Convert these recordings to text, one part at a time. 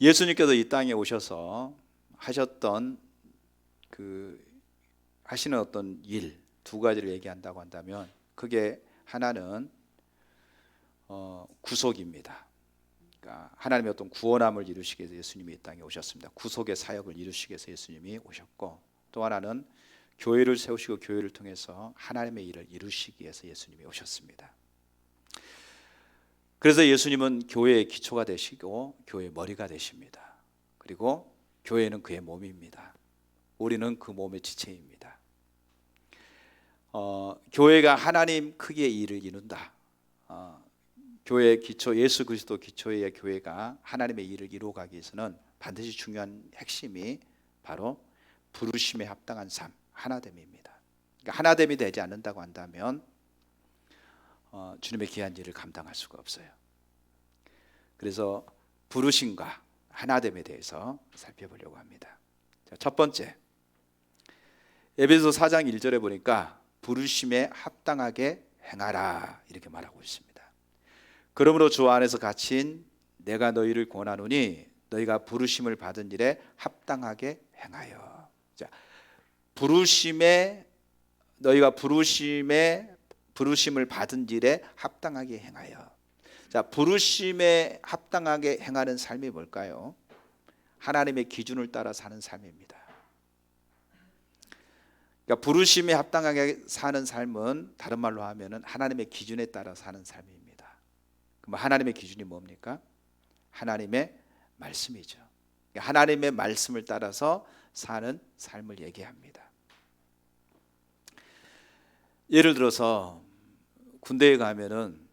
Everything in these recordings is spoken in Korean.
예수님께서 이 땅에 오셔서 하셨던 하시는 어떤 일 두 가지를 얘기한다고 한다면, 그게 하나는 구속입니다. 그러니까 하나님의 어떤 구원함을 이루시기 위해서 예수님이 이 땅에 오셨습니다. 구속의 사역을 이루시기 위해서 예수님이 오셨고, 또 하나는 교회를 세우시고 교회를 통해서 하나님의 일을 이루시기 위해서 예수님이 오셨습니다. 그래서 예수님은 교회의 기초가 되시고 교회의 머리가 되십니다. 그리고 교회는 그의 몸입니다. 우리는 그 몸의 지체입니다. 교회가 하나님 크기의 일을 이룬다. 교회의 기초, 예수 그리스도 기초의 교회가 하나님의 일을 이루어가기 위해서는 반드시 중요한 핵심이 바로 부르심에 합당한 삶, 하나됨입니다. 그러니까 하나됨이 되지 않는다고 한다면 주님의 귀한 일을 감당할 수가 없어요. 그래서 부르심과 하나됨에 대해서 살펴보려고 합니다. 자, 첫 번째, 에베소 4장 1절에 보니까 부르심에 합당하게 행하라 이렇게 말하고 있습니다. 그러므로 주 안에서 갇힌 내가 너희를 권하노니 너희가 부르심을 받은 일에 합당하게 행하여. 자, 너희가 부르심을 받은 일에 합당하게 행하여. 자, 부르심에 합당하게 행하는 삶이 뭘까요? 하나님의 기준을 따라 사는 삶입니다. 그러니까 부르심에 합당하게 사는 삶은 다른 말로 하면은 하나님의 기준에 따라 사는 삶입니다. 그럼 하나님의 기준이 뭡니까? 하나님의 말씀이죠. 그러니까 하나님의 말씀을 따라서 사는 삶을 얘기합니다. 예를 들어서 군대에 가면은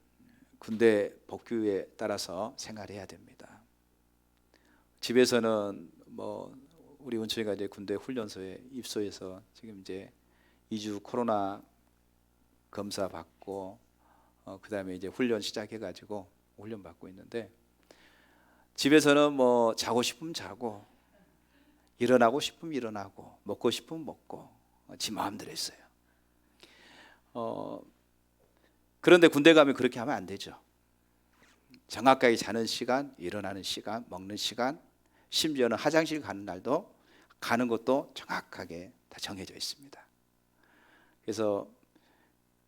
군대 복귀에 따라서 생활해야 됩니다. 집에서는 우리 은총이가 이제 군대 훈련소에 입소해서 지금 이제 2주 코로나 검사 받고 그다음에 이제 훈련 시작해가지고 훈련 받고 있는데, 집에서는 자고 싶으면 자고 일어나고 싶으면 일어나고 먹고 싶으면 먹고 지 마음대로 했어요. 그런데 군대 가면 그렇게 하면 안 되죠. 정확하게 자는 시간, 일어나는 시간, 먹는 시간, 심지어는 화장실 가는 날도 가는 것도 정확하게 다 정해져 있습니다. 그래서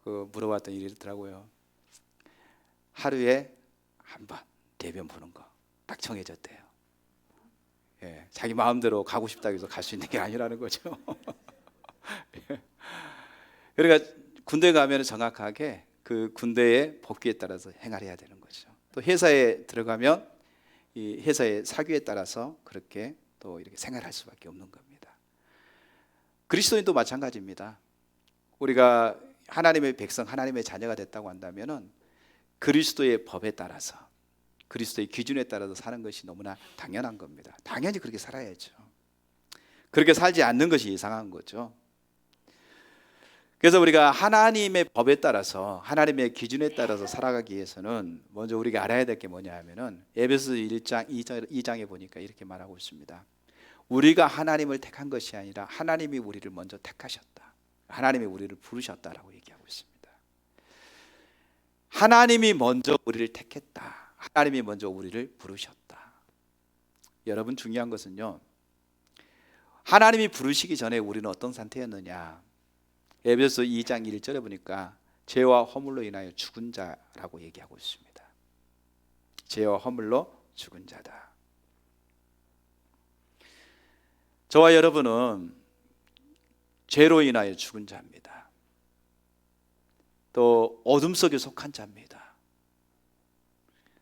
물어봤더니 이러더라고요. 하루에 한 번 대변 보는 거 딱 정해졌대요. 예, 자기 마음대로 가고 싶다고 해서 갈 수 있는 게 아니라는 거죠. 예. 그러니까 군대 가면 정확하게 그 군대의 법규에 따라서 행하해야 되는 거죠. 또 회사에 들어가면 이 회사의 사규에 따라서 그렇게 또 이렇게 생활할 수밖에 없는 겁니다. 그리스도인도 마찬가지입니다. 우리가 하나님의 백성, 하나님의 자녀가 됐다고 한다면은 그리스도의 법에 따라서, 그리스도의 기준에 따라서 사는 것이 너무나 당연한 겁니다. 당연히 그렇게 살아야죠. 그렇게 살지 않는 것이 이상한 거죠. 그래서 우리가 하나님의 법에 따라서, 하나님의 기준에 따라서 살아가기 위해서는 먼저 우리가 알아야 될 게 뭐냐 하면은 에베소 1장 2장에 보니까 이렇게 말하고 있습니다. 우리가 하나님을 택한 것이 아니라 하나님이 우리를 먼저 택하셨다. 하나님이 우리를 부르셨다라고 얘기하고 있습니다. 하나님이 먼저 우리를 택했다. 하나님이 먼저 우리를 부르셨다. 여러분, 중요한 것은요, 하나님이 부르시기 전에 우리는 어떤 상태였느냐. 에베소 2장 1절에 보니까 죄와 허물로 인하여 죽은 자라고 얘기하고 있습니다. 죄와 허물로 죽은 자다. 저와 여러분은 죄로 인하여 죽은 자입니다. 또 어둠 속에 속한 자입니다.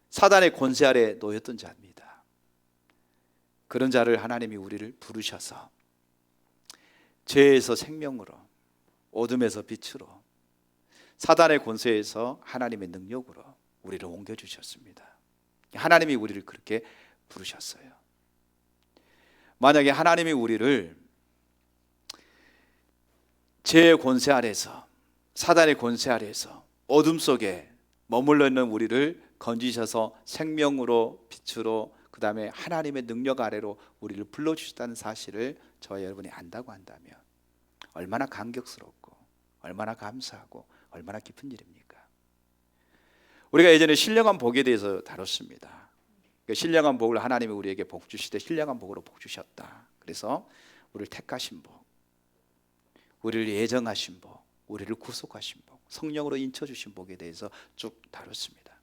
사단의 권세 아래 놓였던 자입니다. 그런 자를 하나님이 우리를 부르셔서 죄에서 생명으로, 어둠에서 빛으로, 사단의 권세에서 하나님의 능력으로 우리를 옮겨주셨습니다. 하나님이 우리를 그렇게 부르셨어요. 만약에 하나님이 우리를 죄의 권세 아래서, 사단의 권세 아래서, 어둠 속에 머물러 있는 우리를 건지셔서 생명으로, 빛으로, 그 다음에 하나님의 능력 아래로 우리를 불러주셨다는 사실을 저와 여러분이 안다고 한다면 얼마나 감격스럽고 얼마나 감사하고 얼마나 깊은 일입니까? 우리가 예전에 신령한 복에 대해서 다뤘습니다. 신령한 복을 하나님이 우리에게 복 주시되 신령한 복으로 복 주셨다. 그래서 우리를 택하신 복, 우리를 예정하신 복, 우리를 구속하신 복, 성령으로 인쳐주신 복에 대해서 쭉 다뤘습니다.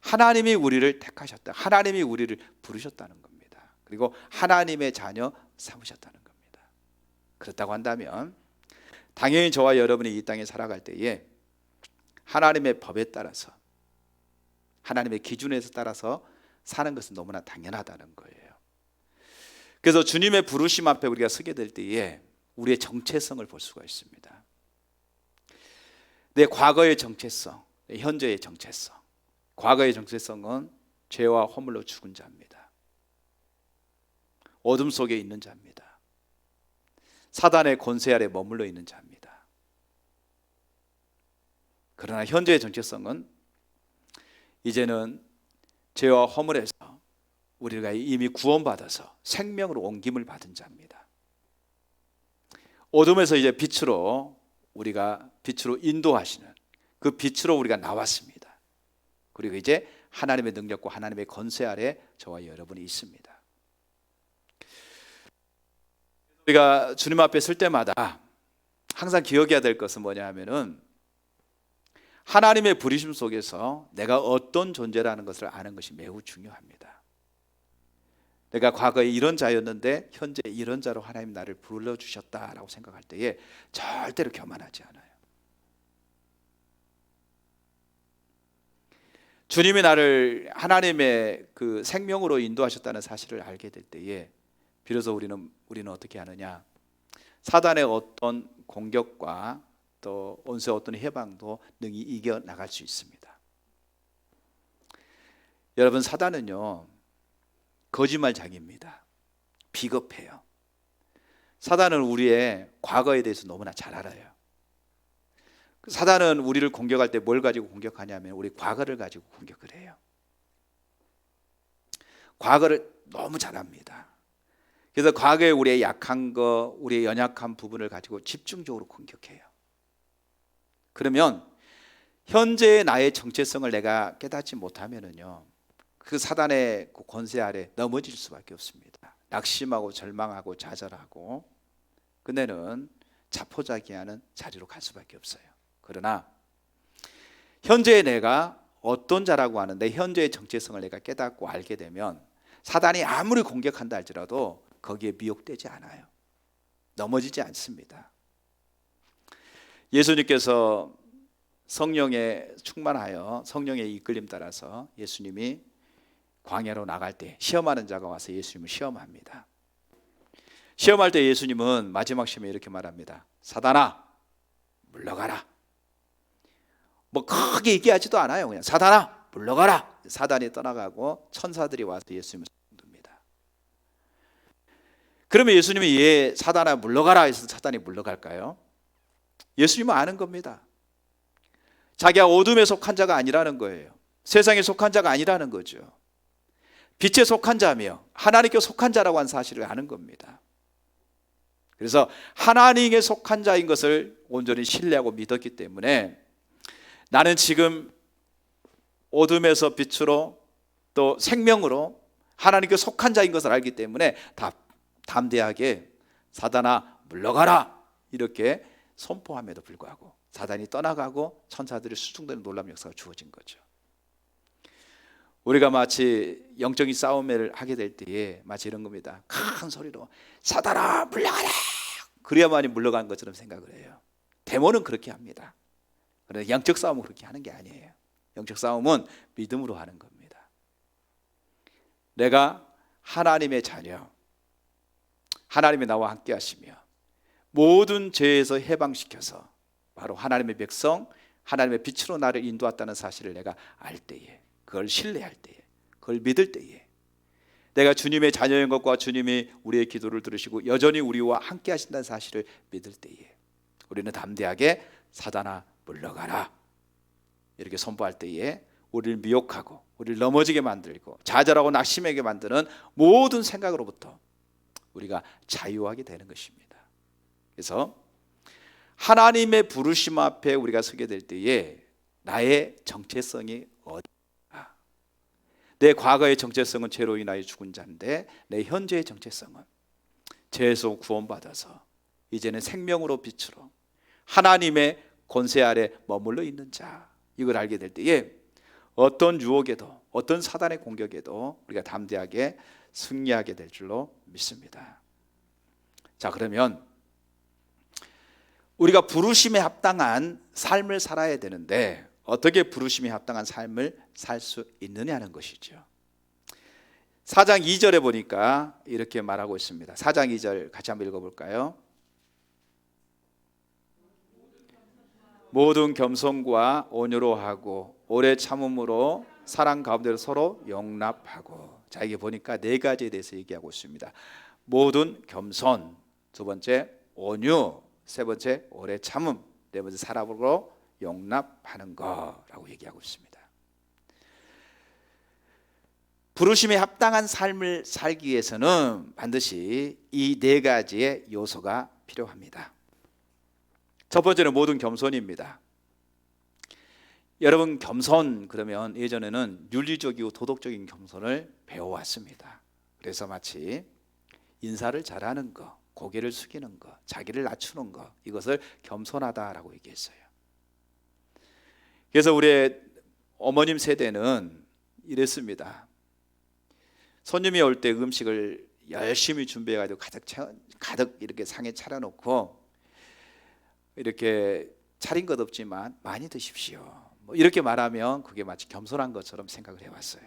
하나님이 우리를 택하셨다. 하나님이 우리를 부르셨다는 겁니다. 그리고 하나님의 자녀 삼으셨다는 겁니다. 그렇다고 한다면 당연히 저와 여러분이 이 땅에 살아갈 때에 하나님의 법에 따라서, 하나님의 기준에 따라서 사는 것은 너무나 당연하다는 거예요. 그래서 주님의 부르심 앞에 우리가 서게 될 때에 우리의 정체성을 볼 수가 있습니다. 내 과거의 정체성, 내 현재의 정체성. 과거의 정체성은 죄와 허물로 죽은 자입니다. 어둠 속에 있는 자입니다. 사단의 권세 아래 머물러 있는 자입니다. 그러나 현재의 정체성은 이제는 죄와 허물에서 우리가 이미 구원받아서 생명으로 옮김을 받은 자입니다. 어둠에서 이제 빛으로, 우리가 빛으로 인도하시는 그 빛으로 우리가 나왔습니다. 그리고 이제 하나님의 능력과 하나님의 권세 아래 저와 여러분이 있습니다. 우리가 주님 앞에 설 때마다 항상 기억해야 될 것은 뭐냐 하면은 하나님의 부르심 속에서 내가 어떤 존재라는 것을 아는 것이 매우 중요합니다. 내가 과거에 이런 자였는데 현재 이런 자로 하나님 나를 불러주셨다라고 생각할 때에 절대로 교만하지 않아요. 주님이 나를 하나님의 그 생명으로 인도하셨다는 사실을 알게 될 때에 비로소 우리는 어떻게 하느냐, 사단의 어떤 공격과 또 원수의 어떤 해방도 능히 이겨나갈 수 있습니다. 여러분, 사단은요 거짓말장입니다. 비겁해요. 사단은 우리의 과거에 대해서 너무나 잘 알아요. 사단은 우리를 공격할 때 뭘 가지고 공격하냐면 우리 과거를 가지고 공격을 해요. 과거를 너무 잘 압니다. 그래서 과거에 우리의 약한 거, 우리의 연약한 부분을 가지고 집중적으로 공격해요. 그러면 현재의 나의 정체성을 내가 깨닫지 못하면은요, 그 사단의 권세 아래 넘어질 수밖에 없습니다. 낙심하고 절망하고 좌절하고 그때는 자포자기하는 자리로 갈 수밖에 없어요. 그러나 현재의 내가 어떤 자라고 하는 내 현재의 정체성을 내가 깨닫고 알게 되면 사단이 아무리 공격한다 할지라도 거기에 미혹되지 않아요. 넘어지지 않습니다. 예수님께서 성령에 충만하여 성령의 이끌림 따라서 예수님이 광야로 나갈 때 시험하는 자가 와서 예수님을 시험합니다. 시험할 때 예수님은 마지막 시험에 이렇게 말합니다. 사단아 물러가라. 뭐 크게 얘기하지도 않아요. 그냥 사단아 물러가라. 사단이 떠나가고 천사들이 와서 예수님을 듭니다. 그러면 예수님이 사단아 물러가라 해서 사단이 물러갈까요? 예수님은 아는 겁니다. 자기가 어둠에 속한 자가 아니라는 거예요. 세상에 속한 자가 아니라는 거죠. 빛에 속한 자며 하나님께 속한 자라고 하는 사실을 아는 겁니다. 그래서 하나님께 속한 자인 것을 온전히 신뢰하고 믿었기 때문에 나는 지금 어둠에서 빛으로 또 생명으로 하나님께 속한 자인 것을 알기 때문에 담대하게 사단아 물러가라 이렇게 선포함에도 불구하고 사단이 떠나가고 천사들이 수중되는 놀라운 역사가 주어진 거죠. 우리가 마치 영적인 싸움을 하게 될 때에 마치 이런 겁니다. 큰 소리로 사단아 물러가라 그래야만이 물러가는 것처럼 생각을 해요. 데모는 그렇게 합니다. 그런데 영적 싸움은 그렇게 하는 게 아니에요. 영적 싸움은 믿음으로 하는 겁니다. 내가 하나님의 자녀, 하나님이 나와 함께 하시며 모든 죄에서 해방시켜서 바로 하나님의 백성, 하나님의 빛으로 나를 인도했다는 사실을 내가 알 때에, 그걸 신뢰할 때에, 그걸 믿을 때에 내가 주님의 자녀인 것과 주님이 우리의 기도를 들으시고 여전히 우리와 함께 하신다는 사실을 믿을 때에 우리는 담대하게 사단아 물러가라 이렇게 선포할 때에 우리를 미혹하고 우리를 넘어지게 만들고 좌절하고 낙심하게 만드는 모든 생각으로부터 우리가 자유하게 되는 것입니다. 그래서 하나님의 부르심 앞에 우리가 서게 될 때에 나의 정체성이 어디인가, 내 과거의 정체성은 죄로 인하여 죽은 자인데 내 현재의 정체성은 죄에서 구원받아서 이제는 생명으로 빛으로 하나님의 권세 아래 머물러 있는 자, 이걸 알게 될 때에 어떤 유혹에도 어떤 사단의 공격에도 우리가 담대하게 승리하게 될 줄로 믿습니다. 자, 그러면 우리가 부르심에 합당한 삶을 살아야 되는데 어떻게 부르심에 합당한 삶을 살 수 있느냐는 것이죠. 4장 2절에 보니까 이렇게 말하고 있습니다. 4장 2절 같이 한번 읽어볼까요? 모든 겸손과 온유로 하고 오래 참음으로 사랑 가운데 서로 용납하고. 자, 이게 보니까 네 가지에 대해서 얘기하고 있습니다. 모든 겸손, 두 번째 온유, 세 번째 오래 참음, 네 번째 사랑으로 용납하는 거라고 얘기하고 있습니다. 부르심에 합당한 삶을 살기 위해서는 반드시 이 네 가지의 요소가 필요합니다. 첫 번째는 모든 겸손입니다. 여러분, 겸손 그러면 예전에는 윤리적이고 도덕적인 겸손을 배워왔습니다. 그래서 마치 인사를 잘하는 것, 고개를 숙이는 것, 자기를 낮추는 것, 이것을 겸손하다라고 얘기했어요. 그래서 우리 어머님 세대는 이랬습니다. 손님이 올 때 음식을 열심히 준비해가지고 가득 이렇게 상에 차려놓고 이렇게 차린 것 없지만 많이 드십시오, 뭐 이렇게 말하면 그게 마치 겸손한 것처럼 생각을 해왔어요.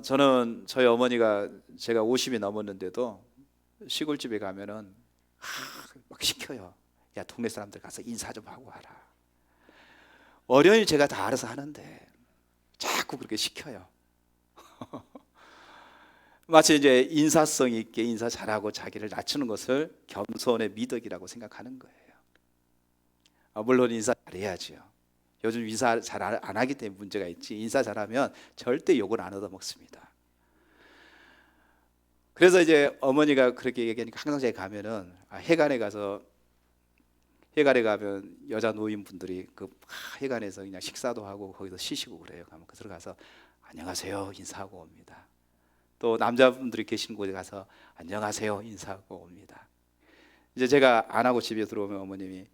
저는 저희 어머니가 제가 50이 넘었는데도 시골집에 가면은 막 시켜요. 야, 동네 사람들 가서 인사 좀 하고 와라. 어련히 제가 다 알아서 하는데 자꾸 그렇게 시켜요. 마치 이제 인사성 있게 인사 잘하고 자기를 낮추는 것을 겸손의 미덕이라고 생각하는 거예요. 물론 인사 잘해야죠. 요즘 인사 잘 안 하기 때문에 문제가 있지, 인사 잘하면 절대 욕을 안 얻어먹습니다. 그래서 이제 어머니가 그렇게 얘기하니까 항상 제가 가면은 해관에 가면 여자 노인분들이 그 해관에서 그냥 식사도 하고 거기서 쉬시고 그래요. 가면 그 들어가서 안녕하세요 인사하고 옵니다. 또 남자분들이 계신 곳에 가서 안녕하세요 인사하고 옵니다. 이제 제가 안 하고 집에 들어오면 어머님이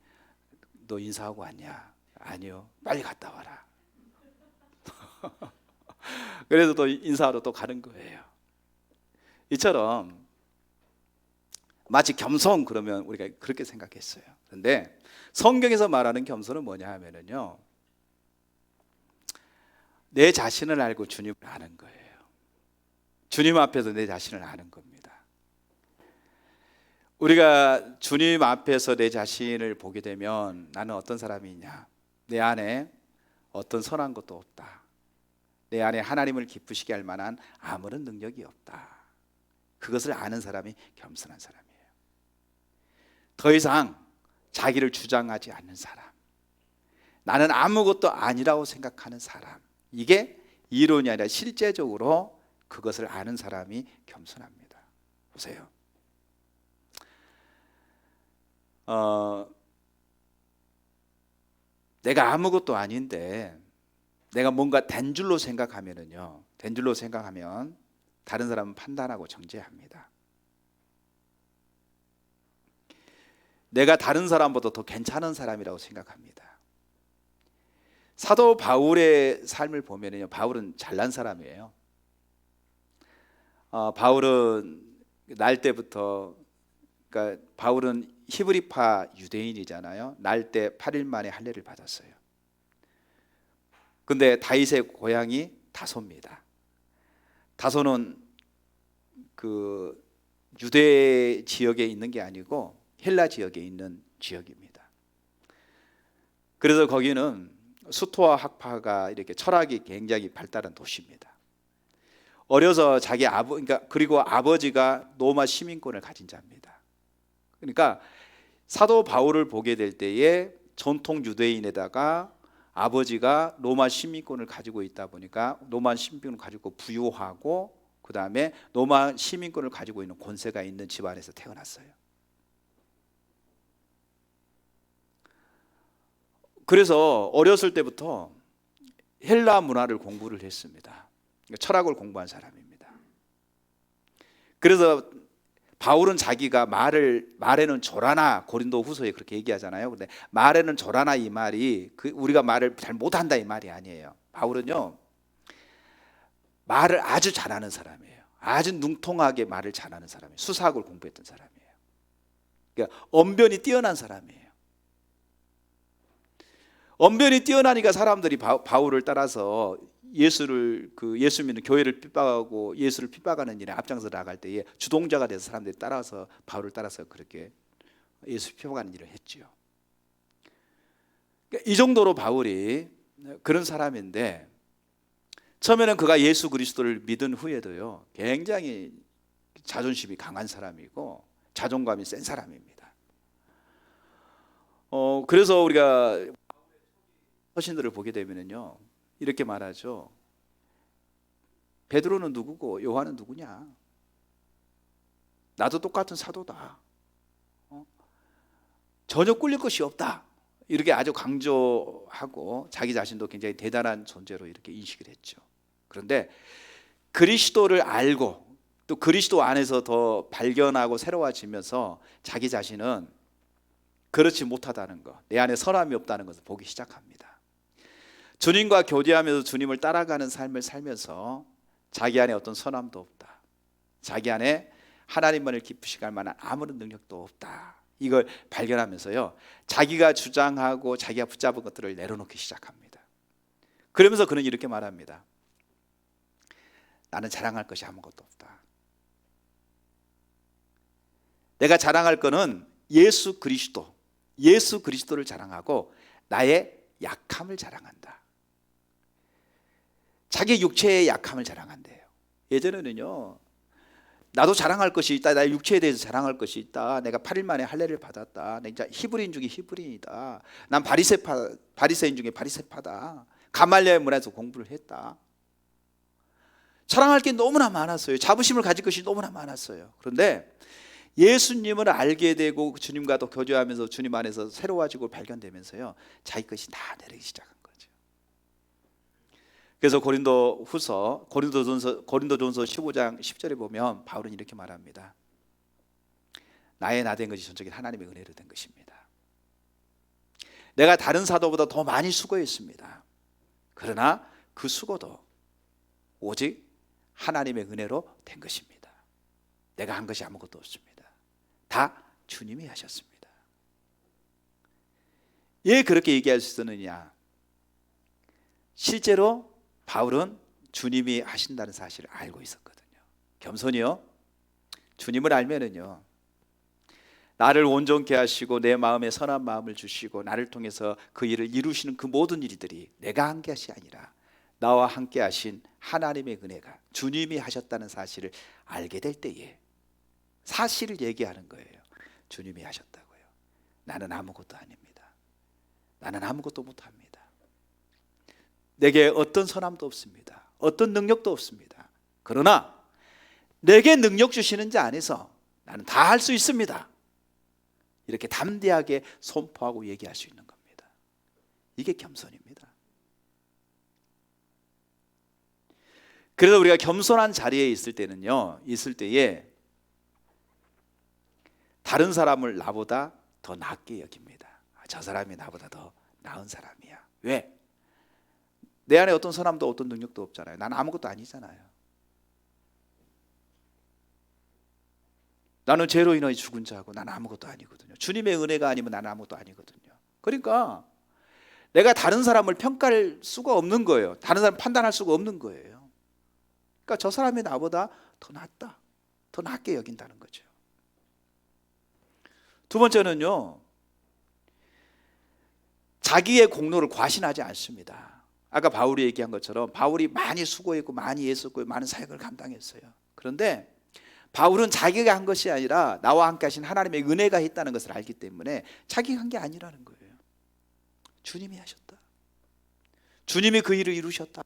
너 인사하고 왔냐? 아니요. 빨리 갔다 와라. 그래서 또 인사하러 또 가는 거예요. 이처럼 마치 겸손 그러면 우리가 그렇게 생각했어요. 그런데 성경에서 말하는 겸손은 뭐냐 하면은요, 내 자신을 알고 주님을 아는 거예요. 주님 앞에서 내 자신을 아는 겁니다. 우리가 주님 앞에서 내 자신을 보게 되면 나는 어떤 사람이냐, 내 안에 어떤 선한 것도 없다, 내 안에 하나님을 기쁘시게 할 만한 아무런 능력이 없다, 그것을 아는 사람이 겸손한 사람이에요. 더 이상 자기를 주장하지 않는 사람, 나는 아무것도 아니라고 생각하는 사람, 이게 이론이 아니라 실제적으로 그것을 아는 사람이 겸손합니다. 보세요. 내가 아무것도 아닌데 내가 뭔가 된 줄로 생각하면은요, 된 줄로 생각하면 다른 사람은 판단하고 정죄합니다. 내가 다른 사람보다 더 괜찮은 사람이라고 생각합니다. 사도 바울의 삶을 보면요, 바울은 잘난 사람이에요. 바울은 날 때부터, 그러니까 바울은 히브리파 유대인이잖아요. 날 때 8일 만에 할례를 받았어요. 근데 다윗의 고향이 다소입니다. 다소는 그 유대 지역에 있는 게 아니고 헬라 지역에 있는 지역입니다. 그래서 거기는 수토와 학파가 이렇게 철학이 굉장히 발달한 도시입니다. 어려서 그러니까 그리고 아버지가 로마 시민권을 가진 자입니다. 그러니까 사도 바울을 보게 될 때에 전통 유대인에다가 아버지가 로마 시민권을 가지고 있다 보니까 로마 시민권을 가지고 부유하고 그 다음에 로마 시민권을 가지고 있는 권세가 있는 집안에서 태어났어요. 그래서 어렸을 때부터 헬라 문화를 공부를 했습니다. 철학을 공부한 사람입니다. 그래서 바울은 자기가 말에는 조라나, 고린도 후서에 그렇게 얘기하잖아요. 근데 말에는 조라나 이 말이 우리가 말을 잘 못한다 이 말이 아니에요. 바울은요, 말을 아주 잘하는 사람이에요. 아주 능통하게 말을 잘하는 사람이에요. 수사학을 공부했던 사람이에요. 그러니까 언변이 뛰어난 사람이에요. 언변이 뛰어나니까 사람들이 바울을 따라서 예수 믿는 교회를 핍박하고 예수를 핍박하는 일에 앞장서 나갈 때에 주동자가 돼서 사람들이 따라서 바울을 따라서 그렇게 예수 핍박하는 일을 했지요. 그러니까 이 정도로 바울이 그런 사람인데, 처음에는 그가 예수 그리스도를 믿은 후에도요, 굉장히 자존심이 강한 사람이고 자존감이 센 사람입니다. 그래서 우리가 서신들을 보게 되면요, 이렇게 말하죠. 베드로는 누구고 요한은 누구냐? 나도 똑같은 사도다. 전혀 꿀릴 것이 없다. 이렇게 아주 강조하고 자기 자신도 굉장히 대단한 존재로 이렇게 인식을 했죠. 그런데 그리스도를 알고 또 그리스도 안에서 더 발견하고 새로워지면서 자기 자신은 그렇지 못하다는 것, 내 안에 선함이 없다는 것을 보기 시작합니다. 주님과 교제하면서 주님을 따라가는 삶을 살면서 자기 안에 어떤 선함도 없다, 자기 안에 하나님만을 기쁘시게 할 만한 아무런 능력도 없다, 이걸 발견하면서요, 자기가 주장하고 자기가 붙잡은 것들을 내려놓기 시작합니다. 그러면서 그는 이렇게 말합니다. 나는 자랑할 것이 아무것도 없다. 내가 자랑할 것은 예수 그리스도를 자랑하고 나의 약함을 자랑한다. 자기 육체의 약함을 자랑한대요. 예전에는요, 나도 자랑할 것이 있다, 나의 육체에 대해서 자랑할 것이 있다, 내가 8일 만에 할례를 받았다, 내가 히브리인 중에 히브리인이다, 난 바리새인 중에 바리새파다, 가말리엘 문화에서 공부를 했다, 자랑할 게 너무나 많았어요. 자부심을 가질 것이 너무나 많았어요. 그런데 예수님을 알게 되고 주님과도 교제하면서 주님 안에서 새로워지고 발견되면서요, 자기 것이 다 내리기 시작한 거죠. 그래서 고린도전서 15장 10절에 보면 바울은 이렇게 말합니다. 나의 나 된 것이 전적인 하나님의 은혜로 된 것입니다. 내가 다른 사도보다 더 많이 수고했습니다. 그러나 그 수고도 오직 하나님의 은혜로 된 것입니다. 내가 한 것이 아무것도 없습니다. 다 주님이 하셨습니다. 왜 그렇게 얘기할 수 있었느냐? 실제로 바울은 주님이 하신다는 사실을 알고 있었거든요. 겸손히요, 주님을 알면은요, 나를 온전케 하시고 내 마음에 선한 마음을 주시고 나를 통해서 그 일을 이루시는 그 모든 일들이 내가 한 것이 아니라 나와 함께 하신 하나님의 은혜가 주님이 하셨다는 사실을 알게 될 때에 사실을 얘기하는 거예요. 주님이 하셨다고요. 나는 아무것도 아닙니다. 나는 아무것도 못합니다. 내게 어떤 선함도 없습니다. 어떤 능력도 없습니다. 그러나 내게 능력 주시는 자 안에서 나는 다 할 수 있습니다. 이렇게 담대하게 선포하고 얘기할 수 있는 겁니다. 이게 겸손입니다. 그래서 우리가 겸손한 자리에 있을 때에 다른 사람을 나보다 더 낫게 여깁니다. 저 사람이 나보다 더 나은 사람이야. 왜? 내 안에 어떤 선함도 어떤 능력도 없잖아요. 나는 아무것도 아니잖아요. 나는 죄로 인하여 죽은 자고 나는 아무것도 아니거든요. 주님의 은혜가 아니면 나는 아무것도 아니거든요. 그러니까 내가 다른 사람을 평가할 수가 없는 거예요. 다른 사람 판단할 수가 없는 거예요. 그러니까 저 사람이 나보다 더 낫다, 더 낫게 여긴다는 거죠. 두 번째는요, 자기의 공로를 과신하지 않습니다. 아까 바울이 얘기한 것처럼 바울이 많이 수고했고 많이 애썼고 많은 사역을 감당했어요. 그런데 바울은 자기가 한 것이 아니라 나와 함께 하신 하나님의 은혜가 있다는 것을 알기 때문에 자기가 한 게 아니라는 거예요. 주님이 하셨다. 주님이 그 일을 이루셨다.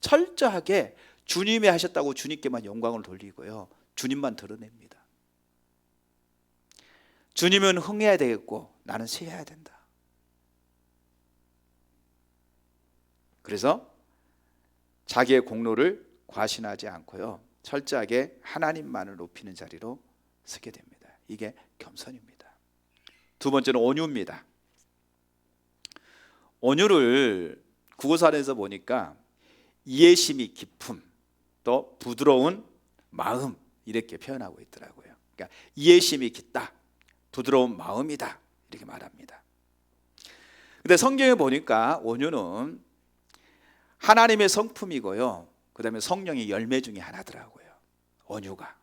철저하게 주님이 하셨다고 주님께만 영광을 돌리고요, 주님만 드러냅니다. 주님은 흥해야 되겠고 나는 쇠해야 된다. 그래서 자기의 공로를 과신하지 않고요, 철저하게 하나님만을 높이는 자리로 서게 됩니다. 이게 겸손입니다. 두 번째는 온유입니다. 온유를 국어사전에서 보니까 이해심이 깊음, 또 부드러운 마음, 이렇게 표현하고 있더라고요. 그러니까 이해심이 깊다, 부드러운 마음이다, 이렇게 말합니다. 근데 성경에 보니까 온유는 하나님의 성품이고요, 그 다음에 성령의 열매 중에 하나더라고요. 온유가.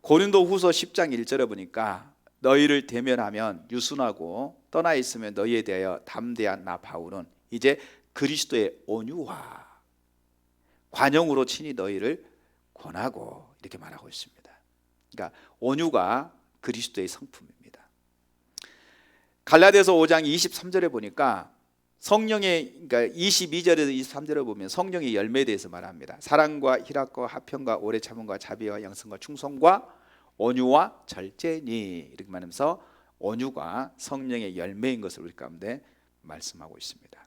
고린도후서 10장 1절에 보니까 너희를 대면하면 유순하고 떠나 있으면 너희에 대하여 담대한 나 바울은 이제 그리스도의 온유와 관용으로 친히 너희를 권하고, 이렇게 말하고 있습니다. 그러니까 온유가 그리스도의 성품입니다. 갈라디아서 5장 23절에 보니까 성령의, 그러니까 22절에서 23절에 보면 성령의 열매에 대해서 말합니다. 사랑과 희락과 화평과 오래 참음과 자비와 양성과 충성과 온유와 절제니, 이렇게 말하면서 온유가 성령의 열매인 것을 우리 가운데 말씀하고 있습니다.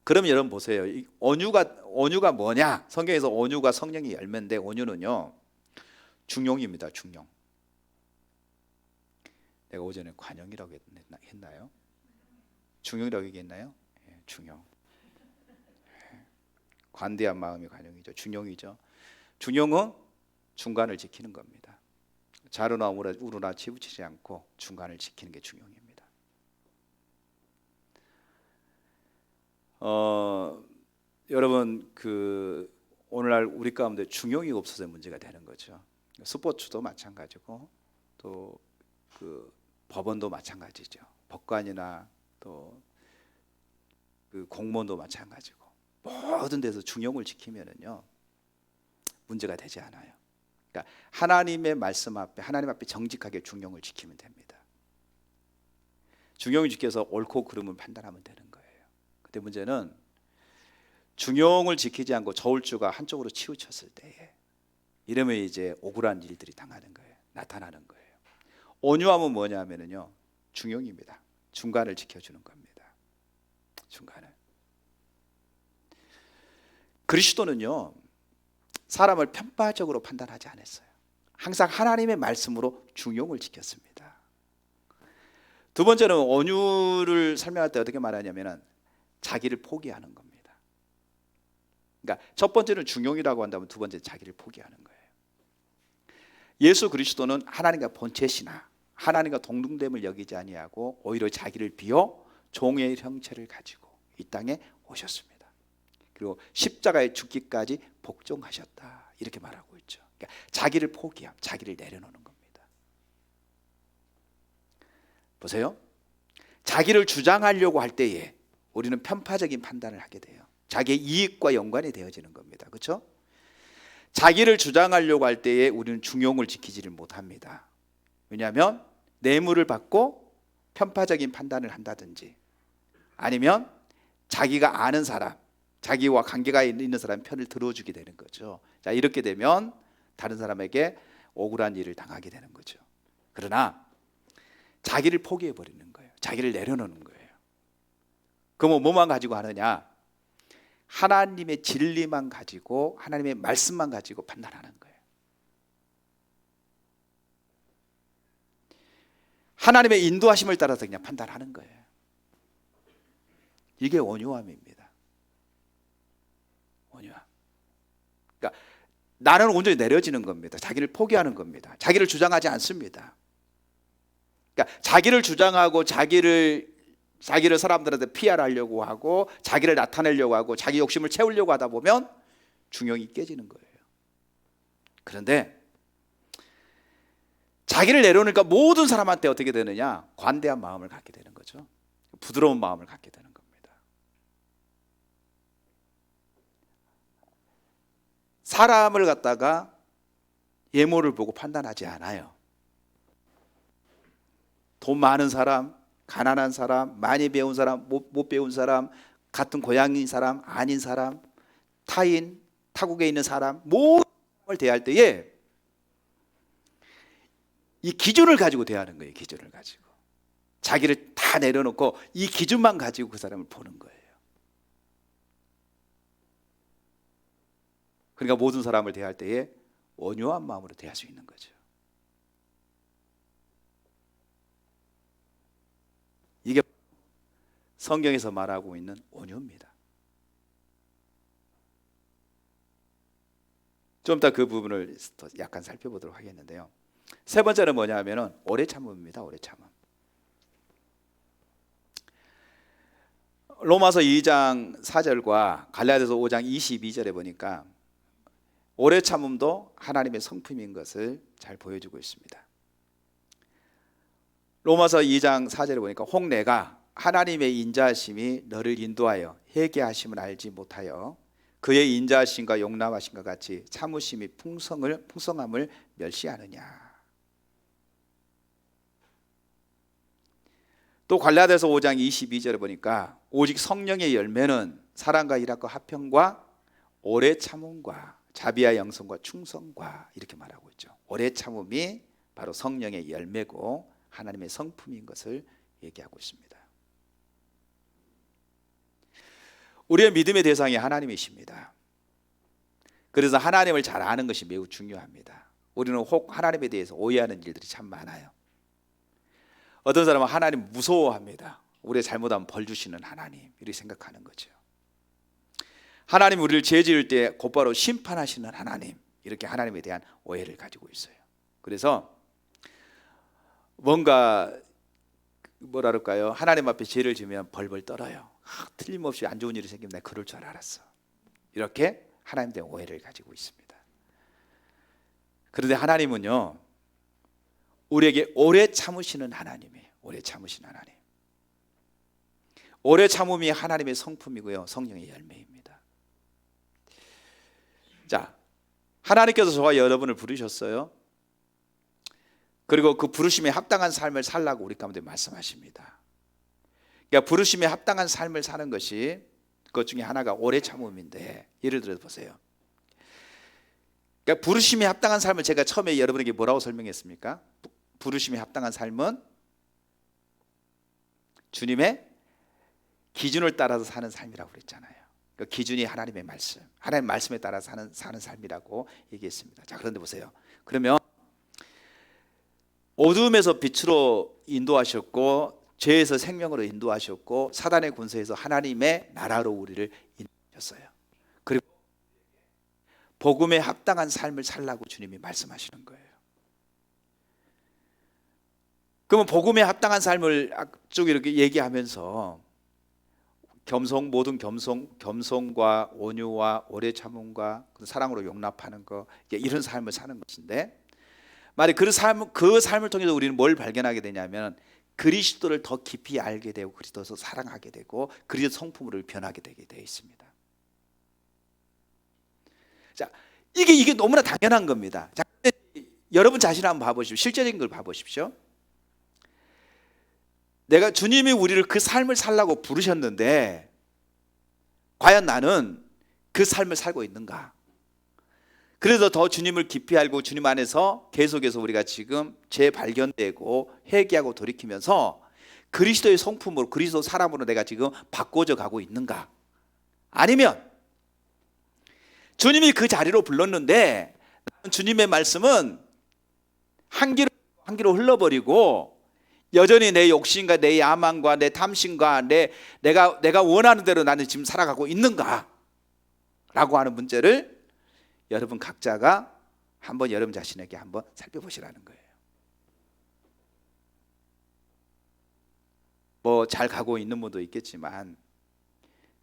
그럼 여러분 보세요. 이 온유가 뭐냐? 성경에서 온유가 성령의 열매인데, 온유는요 중용입니다. 중용. 내가 오전에 관용이라고 했나요? 중용이라고 얘기했나요? 예, 중용. 관대한 마음이 관용이죠. 중용이죠. 중용은 중간을 지키는 겁니다. 좌로나 우로나 치우치지 않고 중간을 지키는 게 중용입니다. 여러분, 오늘날 우리 가운데 중용이 없어서 문제가 되는 거죠. 스포츠도 마찬가지고, 또 법원도 마찬가지죠. 법관이나 또 공무원도 마찬가지고, 모든 데서 중용을 지키면은요 문제가 되지 않아요. 그러니까 하나님의 말씀 앞에, 하나님 앞에 정직하게 중용을 지키면 됩니다. 중용을 지켜서 옳고 그름을 판단하면 되는 거예요. 근데 문제는 중용을 지키지 않고 저울주가 한쪽으로 치우쳤을 때에, 이러면 이제 억울한 일들이 나타나는 거예요. 온유함은 뭐냐면요 중용입니다. 중간을 지켜주는 겁니다. 중간을. 그리스도는요 사람을 편파적으로 판단하지 않았어요. 항상 하나님의 말씀으로 중용을 지켰습니다. 두 번째는 온유를 설명할 때 어떻게 말하냐면 자기를 포기하는 겁니다. 그러니까 첫 번째는 중용이라고 한다면 두 번째는 자기를 포기하는 거예요. 예수 그리스도는 하나님과 본체시나 하나님과 동등됨을 여기지 아니하고 오히려 자기를 비워 종의 형체를 가지고 이 땅에 오셨습니다. 그리고 십자가에 죽기까지 복종하셨다, 이렇게 말하고 있죠. 그러니까 자기를 포기함, 자기를 내려놓는 겁니다. 보세요. 자기를 주장하려고 할 때에 우리는 편파적인 판단을 하게 돼요. 자기의 이익과 연관이 되어지는 겁니다. 그렇죠? 자기를 주장하려고 할 때에 우리는 중용을 지키지를 못합니다. 왜냐하면 뇌물을 받고 편파적인 판단을 한다든지, 아니면 자기가 아는 사람, 자기와 관계가 있는 사람 편을 들어주게 되는 거죠. 자, 이렇게 되면 다른 사람에게 억울한 일을 당하게 되는 거죠. 그러나 자기를 포기해 버리는 거예요. 자기를 내려놓는 거예요. 그럼 뭐만 가지고 하느냐? 하나님의 진리만 가지고, 하나님의 말씀만 가지고 판단하는 거예요. 하나님의 인도하심을 따라서 그냥 판단하는 거예요. 이게 온유함입니다. 온유함. 그러니까 나는 온전히 내려지는 겁니다. 자기를 포기하는 겁니다. 자기를 주장하지 않습니다. 그러니까 자기를 주장하고 자기를 사람들한테 PR하려고 하고, 자기를 나타내려고 하고, 자기 욕심을 채우려고 하다 보면 중용이 깨지는 거예요. 그런데 자기를 내려놓으니까 모든 사람한테 어떻게 되느냐? 관대한 마음을 갖게 되는 거죠. 부드러운 마음을 갖게 되는 겁니다. 사람을 갖다가 예모를 보고 판단하지 않아요. 돈 많은 사람, 가난한 사람, 많이 배운 사람, 못 배운 사람, 같은 고향인 사람, 아닌 사람, 타인, 타국에 있는 사람, 모든 사람을 대할 때에 이 기준을 가지고 대하는 거예요. 기준을 가지고 자기를 다 내려놓고 이 기준만 가지고 그 사람을 보는 거예요. 그러니까 모든 사람을 대할 때에 온유한 마음으로 대할 수 있는 거죠. 이게 성경에서 말하고 있는 온유입니다. 좀 이따 그 부분을 더 약간 살펴보도록 하겠는데요. 세 번째는 뭐냐면은 오래 참음입니다. 오래 참음. 로마서 2장 4절과 갈라디아서 5장 22절에 보니까 오래 참음도 하나님의 성품인 것을 잘 보여주고 있습니다. 로마서 2장 4절에 보니까 혹 내가 하나님의 인자하심이 너를 인도하여 회개하심을 알지 못하여 그의 인자하심과 용납하심과 같이 참으심이 풍성함을 멸시하느냐. 또 갈라디아서 5장 22절에 보니까 오직 성령의 열매는 사랑과 일합과 화평과 오래 참음과 자비와 영성과 충성과 이렇게 말하고 있죠. 오래 참음이 바로 성령의 열매고 하나님의 성품인 것을 얘기하고 있습니다. 우리의 믿음의 대상이 하나님이십니다. 그래서 하나님을 잘 아는 것이 매우 중요합니다. 우리는 혹 하나님에 대해서 오해하는 일들이 참 많아요. 어떤 사람은 하나님 무서워합니다. 우리가 잘못하면 벌 주시는 하나님 이렇게 생각하는 거죠. 하나님 우리를 죄 지을 때 곧바로 심판하시는 하나님 이렇게 하나님에 대한 오해를 가지고 있어요. 그래서 뭔가 뭐랄까요, 하나님 앞에 죄를 지으면 벌벌 떨어요. 틀림없이 안 좋은 일이 생기면 내가 그럴 줄 알았어. 이렇게 하나님에 대한 오해를 가지고 있습니다. 그런데 하나님은요 우리에게 오래 참으시는 하나님이에요. 오래 참으시는 하나님. 오래 참음이 하나님의 성품이고요 성령의 열매입니다. 자, 하나님께서 저와 여러분을 부르셨어요. 그리고 그 부르심에 합당한 삶을 살라고 우리 가운데 말씀하십니다. 그러니까 부르심에 합당한 삶을 사는 것이 그것 중에 하나가 오래 참음인데, 예를 들어서 보세요. 그러니까 부르심에 합당한 삶을 제가 처음에 여러분에게 뭐라고 설명했습니까? 부르심에 합당한 삶은 주님의 기준을 따라서 사는 삶이라고 그랬잖아요. 그 기준이 하나님의 말씀, 하나님의 말씀에 따라 사는 삶이라고 얘기했습니다. 자, 그런데 보세요. 그러면 어둠에서 빛으로 인도하셨고 죄에서 생명으로 인도하셨고 사단의 권세에서 하나님의 나라로 우리를 인도하셨어요. 그리고 복음에 합당한 삶을 살라고 주님이 말씀하시는 거예요. 그러면 복음에 합당한 삶을 쭉 이렇게 얘기하면서 모든 겸손과 온유와 오래 참음과 사랑으로 용납하는 것, 이런 삶을 사는 것인데, 말이 그 삶을 통해서 우리는 뭘 발견하게 되냐면 그리스도를 더 깊이 알게 되고 그리스도를 사랑하게 되고 그리스도 성품으로 변하게 되게 되어 있습니다. 자, 이게 너무나 당연한 겁니다. 자, 여러분 자신을 한번 봐보십시오. 실제적인 걸 봐보십시오. 내가 주님이 우리를 그 삶을 살라고 부르셨는데 과연 나는 그 삶을 살고 있는가? 그래서 더 주님을 깊이 알고 주님 안에서 계속해서 우리가 지금 재발견되고 회개하고 돌이키면서 그리스도의 성품으로 그리스도 사람으로 내가 지금 바꿔져 가고 있는가? 아니면 주님이 그 자리로 불렀는데 주님의 말씀은 한 귀로 흘러버리고 여전히 내 욕심과 내 야망과 내 탐심과 내가 원하는 대로 나는 지금 살아가고 있는가? 라고 하는 문제를 여러분 각자가 한번 여러분 자신에게 한번 살펴보시라는 거예요. 뭐 잘 가고 있는 분도 있겠지만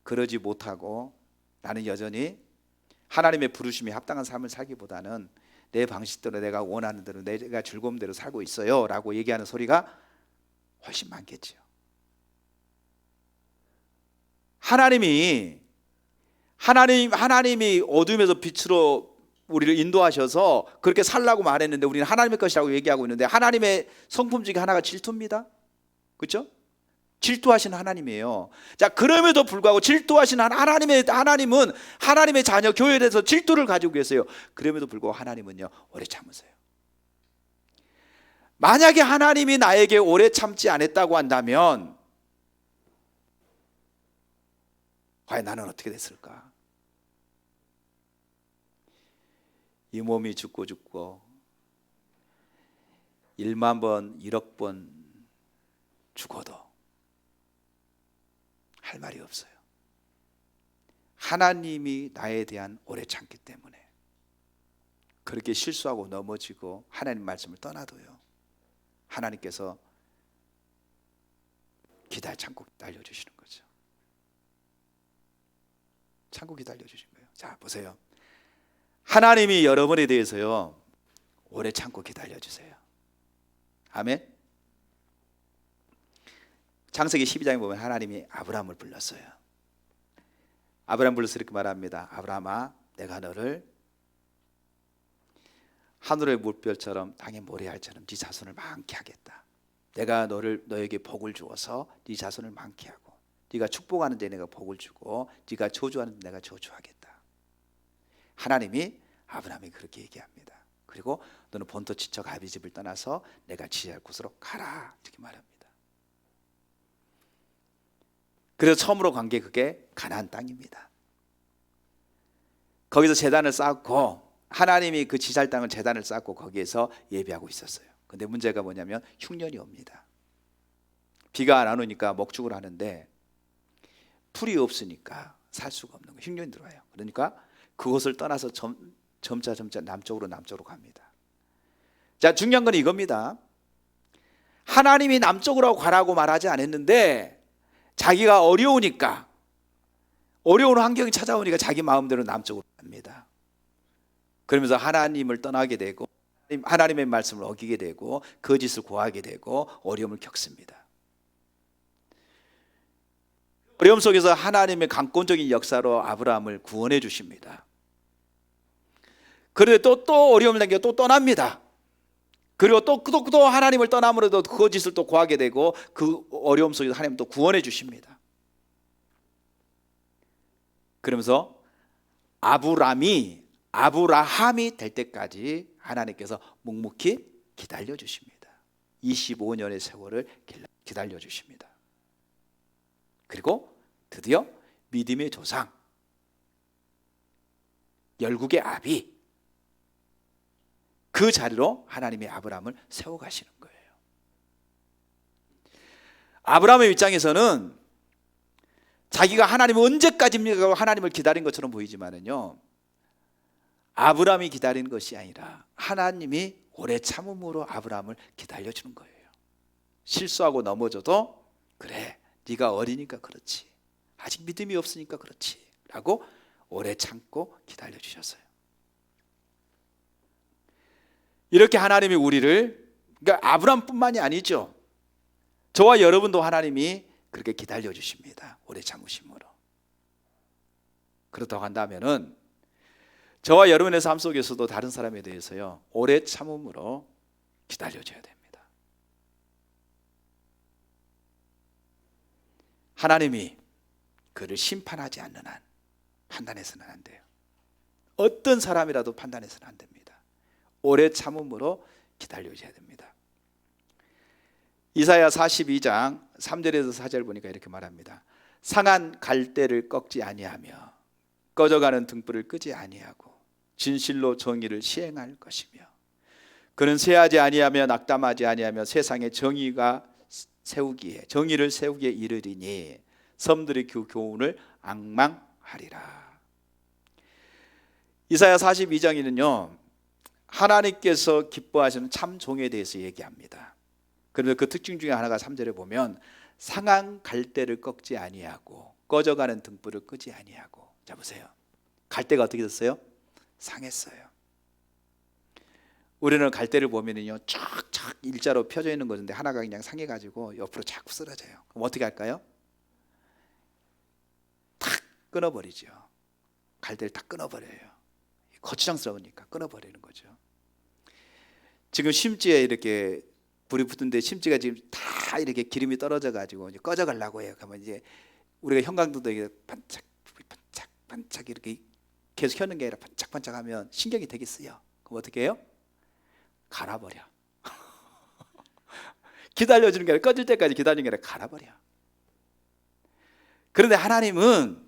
그러지 못하고 나는 여전히 하나님의 부르심에 합당한 삶을 살기보다는 내 방식대로 내가 원하는 대로 내가 즐거움대로 살고 있어요 라고 얘기하는 소리가 훨씬 많겠죠. 하나님이 어둠에서 빛으로 우리를 인도하셔서 그렇게 살라고 말했는데 우리는 하나님의 것이라고 얘기하고 있는데 하나님의 성품 중에 하나가 질투입니다. 그렇죠? 질투하시는 하나님이에요. 자, 그럼에도 불구하고 질투하시는 하나님은 하나님의 자녀 교회에 대해서 질투를 가지고 계세요. 그럼에도 불구하고 하나님은요 오래 참으세요. 만약에 하나님이 나에게 오래 참지 않았다고 한다면 과연 나는 어떻게 됐을까? 이 몸이 죽고 1만 번, 1억 번 죽어도 할 말이 없어요. 하나님이 나에 대한 오래 참기 때문에 그렇게 실수하고 넘어지고 하나님 말씀을 떠나도요, 하나님께서 참고 기다려주시는 거죠. 참고 기다려주신 거예요. 자, 보세요. 하나님이 여러분에 대해서요, 오래 참고 기다려주세요. 아멘. 창세기 12장에 보면 하나님이 아브라함을 불렀어요. 아브라함 불러서 이렇게 말합니다. 아브라함아, 내가 너를 하늘의 물결처럼 땅의 모래알처럼 네 자손을 많게 하겠다. 내가 너에게 복을 주어서 네 자손을 많게 하고, 네가 축복하는 데 내가 복을 주고 네가 저주하는 데 내가 저주하겠다. 하나님이 아브라함이 그렇게 얘기합니다. 그리고 너는 본토 친척 아비 집을 떠나서 내가 지시할 곳으로 가라, 이렇게 말합니다. 그래서 처음으로 간 게 그게 가나안 땅입니다. 거기서 제단을 쌓고, 하나님이 그 지시할 땅을 제단을 쌓고 거기에서 예배하고 있었어요. 근데 문제가 뭐냐면 흉년이 옵니다. 비가 안 오니까 목축을 하는데 풀이 없으니까 살 수가 없는 거예요. 흉년이 들어와요. 그러니까 그곳을 떠나서 점차 남쪽으로 갑니다. 자, 중요한 건 이겁니다. 하나님이 남쪽으로 가라고 말하지 않았는데 자기가 어려운 환경이 찾아오니까 자기 마음대로 남쪽으로 갑니다. 그러면서 하나님을 떠나게 되고 하나님의 말씀을 어기게 되고 거짓을 고하게 되고 어려움을 겪습니다. 어려움 속에서 하나님의 강권적인 역사로 아브라함을 구원해 주십니다. 그런데 또 어려움을 당겨 또 떠납니다. 그리고 또 하나님을 떠남으로도 거짓을 또 고하게 되고 그 어려움 속에서 하나님 또 구원해 주십니다. 그러면서 아브라함이 될 때까지 하나님께서 묵묵히 기다려 주십니다. 25년의 세월을 기다려 주십니다. 그리고 드디어 믿음의 조상, 열국의 아비, 그 자리로 하나님이 아브라함을 세워가시는 거예요. 아브라함의 입장에서는 자기가 하나님을 언제까지입니까? 하나님을 기다린 것처럼 보이지만은요, 아브라함이 기다리는 것이 아니라 하나님이 오래 참음으로 아브라함을 기다려주는 거예요. 실수하고 넘어져도 그래, 네가 어리니까 그렇지, 아직 믿음이 없으니까 그렇지 라고 오래 참고 기다려주셨어요. 이렇게 하나님이 우리를, 그러니까 아브라함뿐만이 아니죠, 저와 여러분도 하나님이 그렇게 기다려주십니다. 오래 참으심으로. 그렇다고 한다면은 저와 여러분의 삶 속에서도 다른 사람에 대해서요, 오래 참음으로 기다려줘야 됩니다. 하나님이 그를 심판하지 않는 한 판단해서는 안 돼요. 어떤 사람이라도 판단해서는 안 됩니다. 오래 참음으로 기다려줘야 됩니다. 이사야 42장 3절에서 4절 보니까 이렇게 말합니다. 상한 갈대를 꺾지 아니하며 꺼져가는 등불을 끄지 아니하고 진실로 정의를 시행할 것이며 그는 쇠하지 아니하며 낙담하지 아니하며 세상에 정의를 세우기에 이르리니 섬들의 교훈을 앙망하리라. 이사야 42장에는요, 하나님께서 기뻐하시는 참 종에 대해서 얘기합니다. 그런데 그 특징 중에 하나가 3절에 보면 상한 갈대를 꺾지 아니하고 꺼져가는 등불을 끄지 아니하고. 자, 보세요. 갈대가 어떻게 됐어요? 상했어요. 우리는 갈대를 보면은요, 쫙쫙 일자로 펴져 있는 것인데 하나가 그냥 상해가지고 옆으로 자꾸 쓰러져요. 그럼 어떻게 할까요? 탁 끊어버리죠. 갈대를 탁 끊어버려요. 거추장스러우니까 끊어버리는 거죠. 지금 심지에 이렇게 불이 붙은데 심지가 지금 다 이렇게 기름이 떨어져 가지고 이제 꺼져가려고 해요. 그러면 이제 우리가 형광등도 이게 반짝 이렇게 계속 켜는 게 아니라 반짝반짝하면 신경이 되게 쓰여. 그럼 어떻게 해요? 갈아버려. 기다려주는 게 아니라, 꺼질 때까지 기다리는 게 아니라 갈아버려. 그런데 하나님은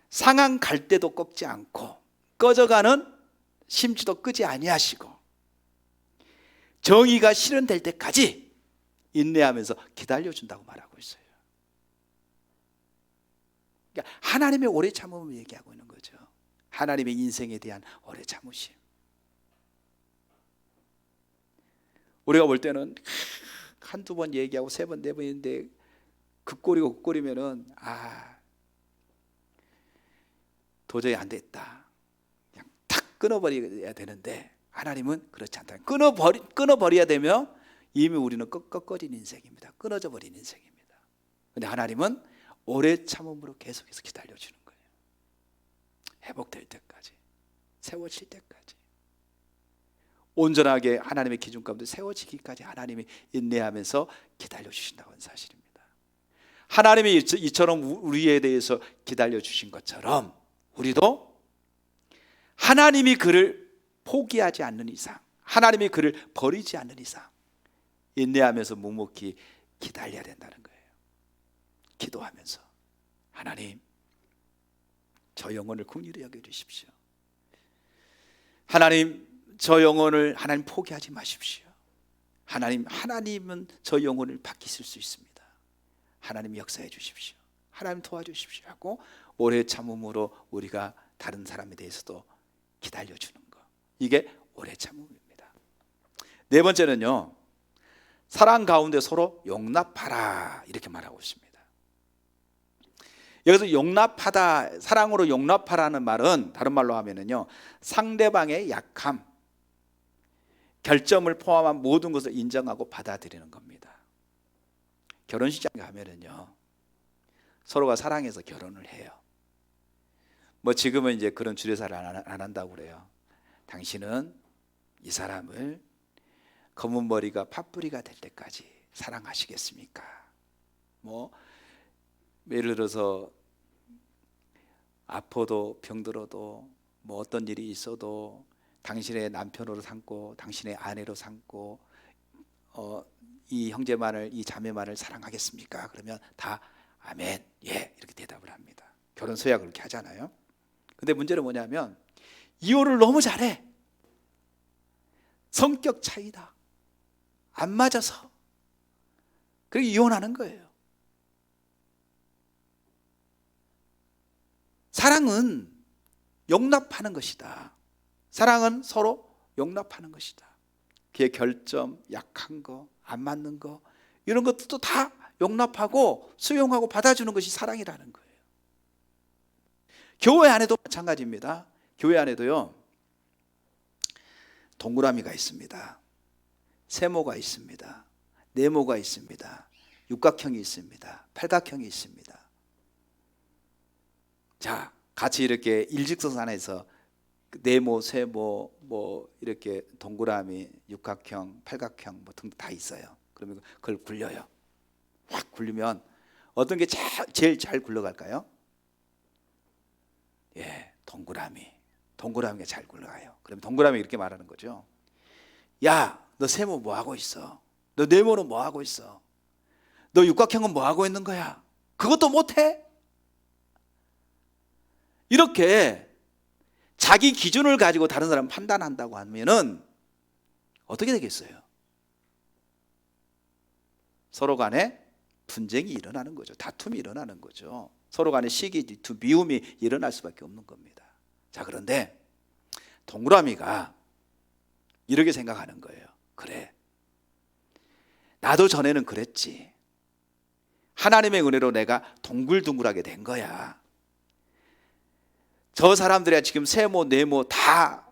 상한 갈대도 꺾지 않고 꺼져가는 심지도 끄지 아니하시고 정의가 실현될 때까지 인내하면서 기다려준다고 말하고 있어요. 그러니까 하나님의 오래 참음을 얘기하고 있는 거죠. 하나님의 인생에 대한 오래 참으심. 우리가 볼 때는 한두 번 얘기하고 세 번, 네 번인데 극골이고 극골이면은 도저히 안 됐다. 그냥 탁 끊어버려야 되는데 하나님은 그렇지 않다. 끊어버려야 되면 이미 우리는 꺾어진 인생입니다. 끊어져 버린 인생입니다. 근데 하나님은 오래 참음으로 계속해서 기다려주는 거예요. 회복될 때까지, 세워질 때까지, 온전하게 하나님의 기준 가운데 세워지기까지 하나님이 인내하면서 기다려주신다는 사실입니다. 하나님이 이처럼 우리에 대해서 기다려주신 것처럼 우리도 하나님이 그를 포기하지 않는 이상, 하나님이 그를 버리지 않는 이상 인내하면서 묵묵히 기다려야 된다는 거예요. 기도하면서 하나님, 저 영혼을 긍휼히 여겨주십시오. 하나님, 저 영혼을 하나님 포기하지 마십시오. 하나님은 저 영혼을 바뀌실 수 있습니다. 하나님 역사해 주십시오. 하나님 도와주십시오 하고 오래 참음으로 우리가 다른 사람에 대해서도 기다려주는 것, 이게 오래 참음입니다. 네 번째는요, 사랑 가운데 서로 용납하라 이렇게 말하고 있습니다. 여기서 용납하다, 사랑으로 용납하라는 말은 다른 말로 하면은요, 상대방의 약함, 결점을 포함한 모든 것을 인정하고 받아들이는 겁니다. 결혼식장에 가면은요, 서로가 사랑해서 결혼을 해요. 뭐 지금은 이제 그런 주례사를 안 한다고 그래요. 당신은 이 사람을 검은 머리가 팥뿌리가 될 때까지 사랑하시겠습니까? 뭐 예를 들어서 아파도 병들어도 뭐 어떤 일이 있어도 당신의 남편으로 삼고 당신의 아내로 삼고 이 형제만을, 이 자매만을 사랑하겠습니까? 그러면 다 아멘, 예 이렇게 대답을 합니다. 결혼 서야 그렇게 하잖아요. 근데 문제는 뭐냐면 이혼을 너무 잘해. 성격 차이다, 안 맞아서, 그리고 이혼하는 거예요. 사랑은 용납하는 것이다. 사랑은 서로 용납하는 것이다. 그의 결점, 약한 거, 안 맞는 거, 이런 것도 다 용납하고 수용하고 받아주는 것이 사랑이라는 거예요. 교회 안에도 마찬가지입니다. 교회 안에도요, 동그라미가 있습니다. 세모가 있습니다. 네모가 있습니다. 육각형이 있습니다. 팔각형이 있습니다. 자, 같이 이렇게 일직선 안에서 네모, 세모, 뭐 이렇게 동그라미, 육각형, 팔각형 뭐 등 다 있어요. 그러면 그걸 굴려요. 확 굴리면 어떤 게 제일 잘 굴러갈까요? 예, 동그라미가 잘 굴러가요. 그러면 동그라미 이렇게 말하는 거죠. 야, 너 세모 뭐 하고 있어? 너 네모는 뭐 하고 있어? 너 육각형은 뭐 하고 있는 거야? 그것도 못해? 이렇게 자기 기준을 가지고 다른 사람 판단한다고 하면은 어떻게 되겠어요? 서로 간에 분쟁이 일어나는 거죠. 다툼이 일어나는 거죠. 서로 간에 시기, 미움이 일어날 수밖에 없는 겁니다. 자, 그런데 동그라미가 이렇게 생각하는 거예요. 그래, 나도 전에는 그랬지. 하나님의 은혜로 내가 동글동글하게 된 거야. 저 사람들이 지금 세모, 네모 다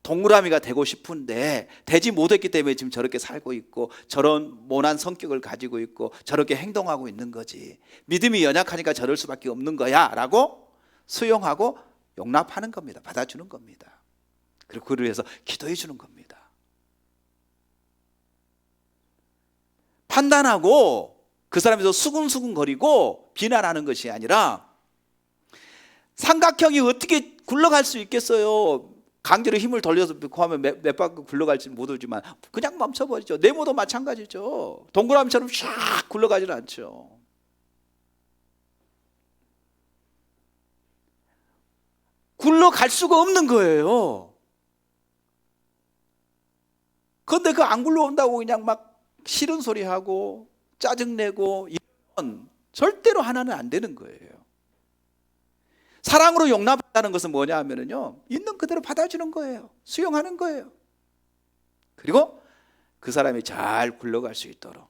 동그라미가 되고 싶은데 되지 못했기 때문에 지금 저렇게 살고 있고 저런 모난 성격을 가지고 있고 저렇게 행동하고 있는 거지. 믿음이 연약하니까 저럴 수밖에 없는 거야 라고 수용하고 용납하는 겁니다. 받아주는 겁니다. 그리고 그를 위해서 기도해 주는 겁니다. 판단하고 그 사람에서 수근수근거리고 비난하는 것이 아니라, 삼각형이 어떻게 굴러갈 수 있겠어요? 강제로 힘을 돌려서 하면 몇 바퀴 굴러갈지 모르지만 그냥 멈춰버리죠. 네모도 마찬가지죠. 동그라미처럼 샥 굴러가지는 않죠. 굴러갈 수가 없는 거예요. 그런데 그 안 굴러온다고 그냥 막 싫은 소리 하고 짜증내고 이런 절대로 하나는 안 되는 거예요. 사랑으로 용납한다는 것은 뭐냐 하면요, 있는 그대로 받아주는 거예요. 수용하는 거예요. 그리고 그 사람이 잘 굴러갈 수 있도록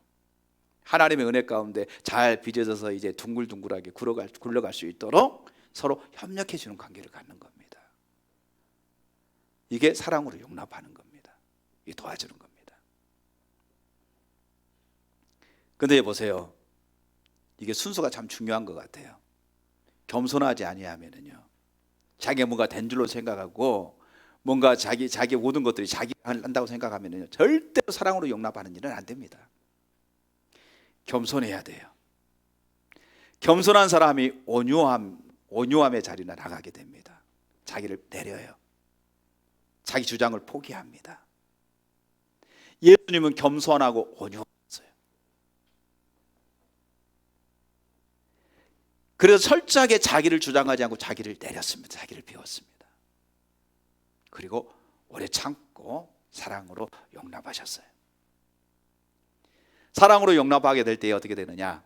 하나님의 은혜 가운데 잘 빚어져서 이제 둥글둥글하게 굴러갈 수 있도록 서로 협력해 주는 관계를 갖는 겁니다. 이게 사랑으로 용납하는 겁니다. 이게 도와주는 겁니다. 근데 보세요, 이게 순서가 참 중요한 것 같아요. 겸손하지 아니하면은요, 자기가 뭔가 된 줄로 생각하고 뭔가 자기 모든 것들이 자기가 한다고 생각하면은요, 절대로 사랑으로 용납하는 일은 안 됩니다. 겸손해야 돼요. 겸손한 사람이 온유함의 자리나 나가게 됩니다. 자기를 내려요. 자기 주장을 포기합니다. 예수님은 겸손하고 온유했어요. 그래서 철저하게 자기를 주장하지 않고 자기를 내렸습니다. 자기를 비웠습니다. 그리고 오래 참고 사랑으로 용납하셨어요. 사랑으로 용납하게 될 때 어떻게 되느냐?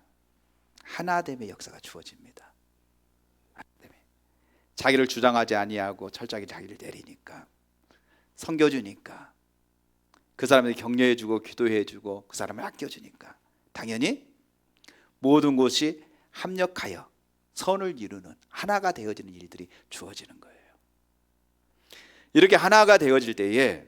하나됨의 역사가 주어집니다. 하나됨의. 자기를 주장하지 아니하고 철저하게 자기를 내리니까, 섬겨주니까, 그 사람에게 격려해주고 기도해주고 그 사람을 아껴주니까 당연히 모든 것이 합력하여 선을 이루는 하나가 되어지는 일들이 주어지는 거예요. 이렇게 하나가 되어질 때에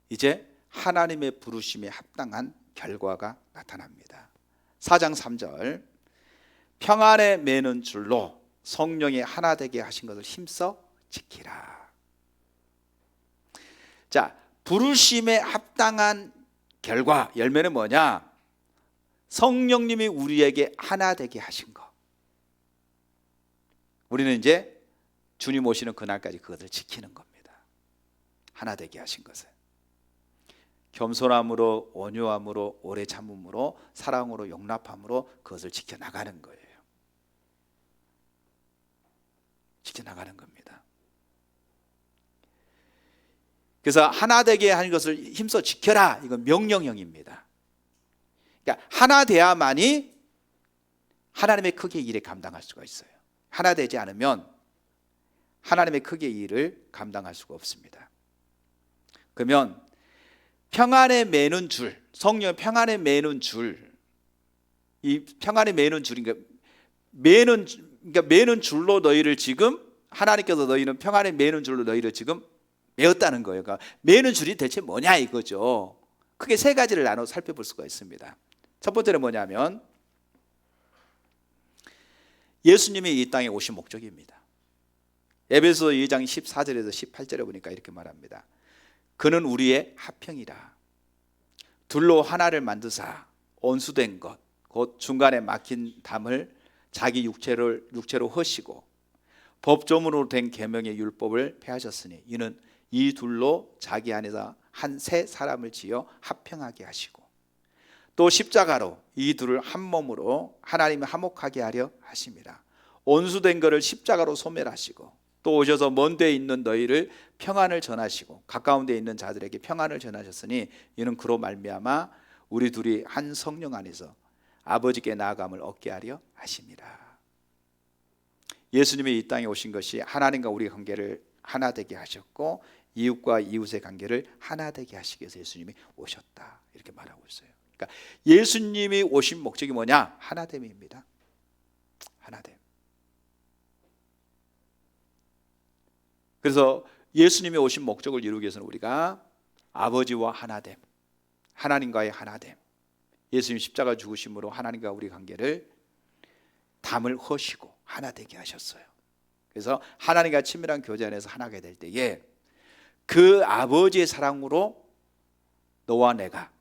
이제 하나님의 부르심에 합당한 결과가 나타납니다. 4장 3절, 평안에 매는 줄로 성령이 하나 되게 하신 것을 힘써 지키라. 자, 부르심에 합당한 결과, 열매는 뭐냐? 성령님이 우리에게 하나 되게 하신 것. 우리는 이제 주님 오시는 그날까지 그것을 지키는 겁니다. 하나 되게 하신 것을. 겸손함으로, 온유함으로, 오래 참음으로, 사랑으로, 용납함으로 그것을 지켜나가는 거예요. 지켜나가는 겁니다. 그래서 하나 되게 하는 것을 힘써 지켜라, 이건 명령형입니다. 그러니까 하나 돼야만이 하나님의 크기의 일에 감당할 수가 있어요. 하나 되지 않으면 하나님의 크기의 일을 감당할 수가 없습니다. 그러면 평안에 매는 줄, 성령 평안에 매는 줄, 이 평안에 매는 줄, 그러니까 매는 줄로 너희를 지금, 하나님께서 너희는 평안에 매는 줄로 너희를 지금 매었다는 거예요. 그러니까 매는 줄이 대체 뭐냐 이거죠. 크게 세 가지를 나눠 살펴볼 수가 있습니다. 첫 번째는 뭐냐면 예수님이 이 땅에 오신 목적입니다. 에베소 2장 14절에서 18절에 보니까 이렇게 말합니다. 그는 우리의 합형이라. 둘로 하나를 만드사 온수된 것, 곧 중간에 막힌 담을 자기 육체로 허시고 법조문으로 된 계명의 율법을 폐하셨으니 이는 이 둘로 자기 안에서 한 새 사람을 지어 합형하게 하시고 또 십자가로 이 둘을 한 몸으로 하나님이 화목하게 하려 하심이라. 온수된 것을 십자가로 소멸하시고 또 오셔서 먼 데에 있는 너희를 평안을 전하시고 가까운 데에 있는 자들에게 평안을 전하셨으니 이는 그로 말미암아 우리 둘이 한 성령 안에서 아버지께 나아감을 얻게 하려 하심이라. 예수님이 이 땅에 오신 것이 하나님과 우리 관계를 하나 되게 하셨고 이웃과 이웃의 관계를 하나 되게 하시기 위해서 예수님이 오셨다, 이렇게 말하고 있어요. 그러니까 예수님이 오신 목적이 뭐냐? 하나됨입니다. 하나됨. 그래서 예수님이 오신 목적을 이루기 위해서는 우리가 아버지와 하나됨, 하나님과의 하나됨, 예수님 십자가 죽으심으로 하나님과 우리 관계를 담을 허시고 하나 되게 하셨어요. 그래서 하나님과 친밀한 교제 안에서 하나가 될 때에 그 아버지의 사랑으로 너와 내가,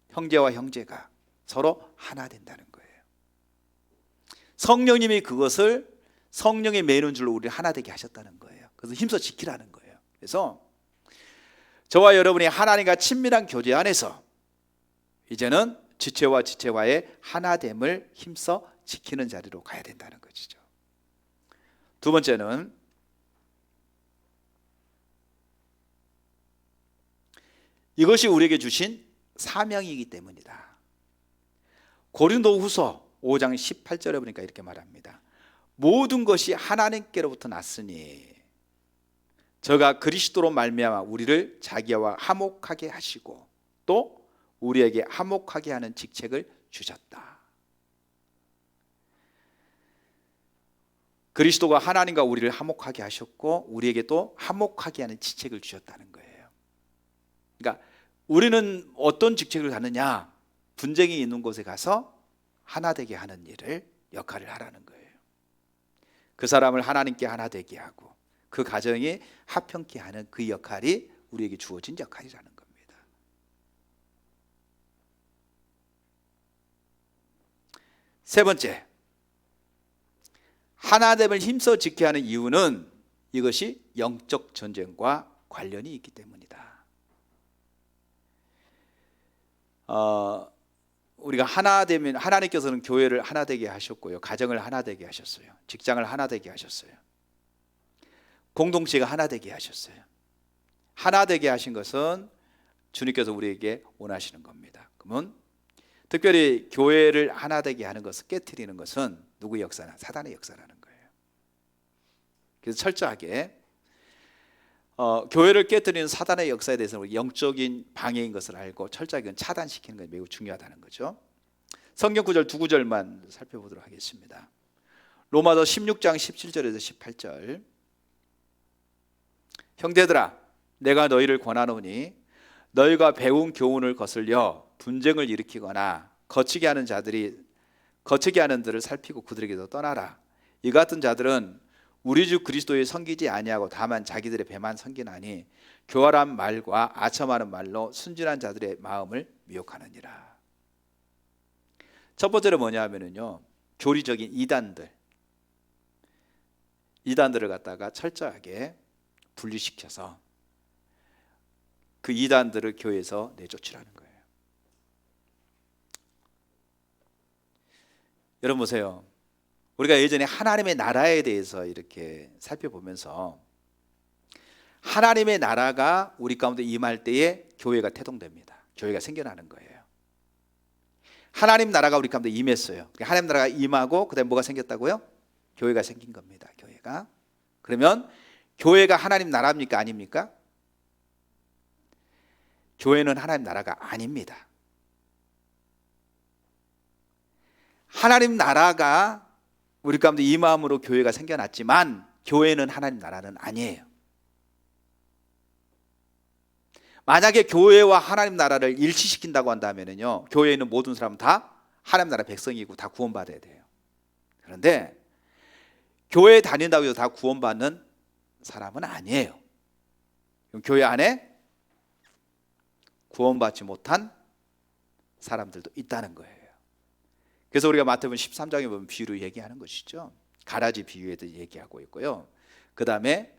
형제와 형제가 서로 하나 된다는 거예요. 성령님이 그것을 성령의 매는 줄로 우리를 하나 되게 하셨다는 거예요. 그래서 힘써 지키라는 거예요. 그래서 저와 여러분이 하나님과 친밀한 교제 안에서 이제는 지체와 지체와의 하나됨을 힘써 지키는 자리로 가야 된다는 것이죠. 두 번째는 이것이 우리에게 주신 사명이기 때문이다. 고린도후서 5장 18절에 보니까 이렇게 말합니다. 모든 것이 하나님께로부터 났으니 저가 그리스도로 말미암아 우리를 자기와 화목하게 하시고 또 우리에게 화목하게 하는 직책을 주셨다. 그리스도가 하나님과 우리를 화목하게 하셨고 우리에게 또 화목하게 하는 직책을 주셨다는 거예요. 그러니까 우리는 어떤 직책을 갖느냐? 분쟁이 있는 곳에 가서 하나 되게 하는 일을, 역할을 하라는 거예요. 그 사람을 하나님께 하나 되게 하고 그 가정이 화평케 하는 그 역할이 우리에게 주어진 역할이라는 겁니다. 세 번째, 하나됨을 힘써 지켜야 하는 이유는 이것이 영적 전쟁과 관련이 있기 때문이다. 우리가 하나 되면 하나님께서는 교회를 하나 되게 하셨고요, 가정을 하나 되게 하셨어요, 직장을 하나 되게 하셨어요, 공동체가 하나 되게 하셨어요. 하나 되게 하신 것은 주님께서 우리에게 원하시는 겁니다. 그러면 특별히 교회를 하나 되게 하는 것을 깨트리는 것은 누구의 역사나? 사단의 역사라는 거예요. 그래서 철저하게 교회를 깨트리는 사단의 역사에 대해서는 영적인 방해인 것을 알고 철저하게 차단시키는 것이 매우 중요하다는 거죠. 성경 구절 두 구절만 살펴보도록 하겠습니다. 로마서 16장 17절에서 18절. 형제들아, 내가 너희를 권하노니 너희가 배운 교훈을 거슬려 분쟁을 일으키거나 거치게 하는 들을 살피고 그들에게서 떠나라. 이 같은 자들은 우리 주 그리스도의 섬기지 아니하고 다만 자기들의 배만 섬기나니 교활한 말과 아첨하는 말로 순진한 자들의 마음을 미혹하느니라. 첫 번째로 뭐냐 하면은요, 교리적인 이단들을 갖다가 철저하게 분리시켜서 그 이단들을 교회에서 내쫓으라는 거예요. 여러분 보세요. 우리가 예전에 하나님의 나라에 대해서 이렇게 살펴보면서 하나님의 나라가 우리 가운데 임할 때에 교회가 태동됩니다. 교회가 생겨나는 거예요. 하나님 나라가 우리 가운데 임했어요. 하나님 나라가 임하고 그다음에 뭐가 생겼다고요? 교회가 생긴 겁니다. 교회가. 그러면 교회가 하나님 나라입니까? 아닙니까? 교회는 하나님 나라가 아닙니다. 하나님 나라가 우리 가운데 임함으로 교회가 생겨났지만 교회는 하나님 나라는 아니에요. 만약에 교회와 하나님 나라를 일치시킨다고 한다면요, 교회에 있는 모든 사람은 다 하나님 나라 백성이고 다 구원받아야 돼요. 그런데 교회에 다닌다고 해서 다 구원받는 사람은 아니에요. 교회 안에 구원받지 못한 사람들도 있다는 거예요. 그래서 우리가 마태복음 13장에 보면 비유로 얘기하는 것이죠. 가라지 비유에 대해 얘기하고 있고요. 그 다음에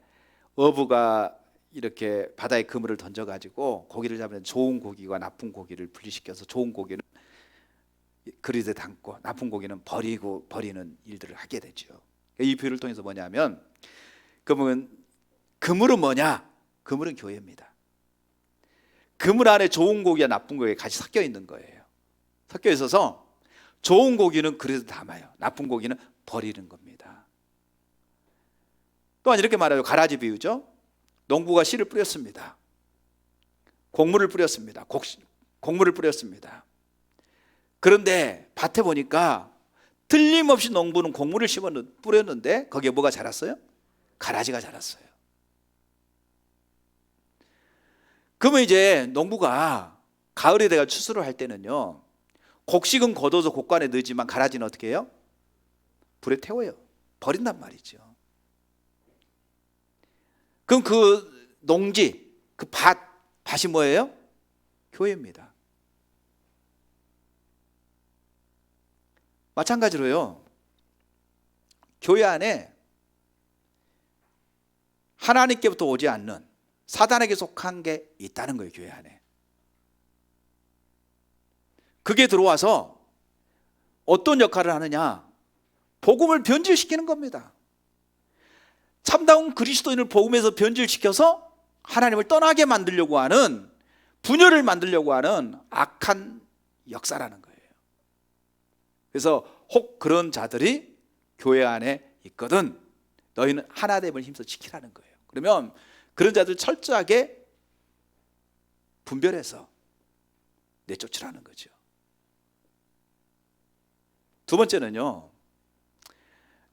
어부가 이렇게 바다에 그물을 던져가지고 고기를 잡는 좋은 고기와 나쁜 고기를 분리시켜서 좋은 고기는 그릇에 담고 나쁜 고기는 버리는 일들을 하게 되죠. 이 비유를 통해서 뭐냐면, 그러면 그물은 뭐냐? 그물은 교회입니다. 그물 안에 좋은 고기와 나쁜 고기가 같이 섞여 있는 거예요. 섞여 있어서 좋은 고기는 그릇에 담아요. 나쁜 고기는 버리는 겁니다. 또한 이렇게 말해요. 가라지 비유죠. 농부가 씨를 뿌렸습니다. 곡물을 뿌렸습니다. 곡물을 뿌렸습니다. 그런데 밭에 보니까 틀림없이 농부는 곡물을 뿌렸는데 거기에 뭐가 자랐어요? 가라지가 자랐어요. 그러면 이제 농부가 가을이 돼가 추수를 할 때는요, 곡식은 걷어서 곡간에 넣지만 가라지는 어떻게 해요? 불에 태워요. 버린단 말이죠. 그럼 그 농지, 그 밭이 뭐예요? 교회입니다. 마찬가지로요, 교회 안에 하나님께부터 오지 않는 사단에게 속한 게 있다는 거예요. 교회 안에 그게 들어와서 어떤 역할을 하느냐? 복음을 변질시키는 겁니다. 참다운 그리스도인을 복음에서 변질시켜서 하나님을 떠나게 만들려고 하는 분열을 만들려고 하는 악한 역사라는 거예요. 그래서 혹 그런 자들이 교회 안에 있거든 너희는 하나됨을 힘써 지키라는 거예요. 그러면 그런 자들 철저하게 분별해서 내쫓으라는 거죠. 두 번째는요,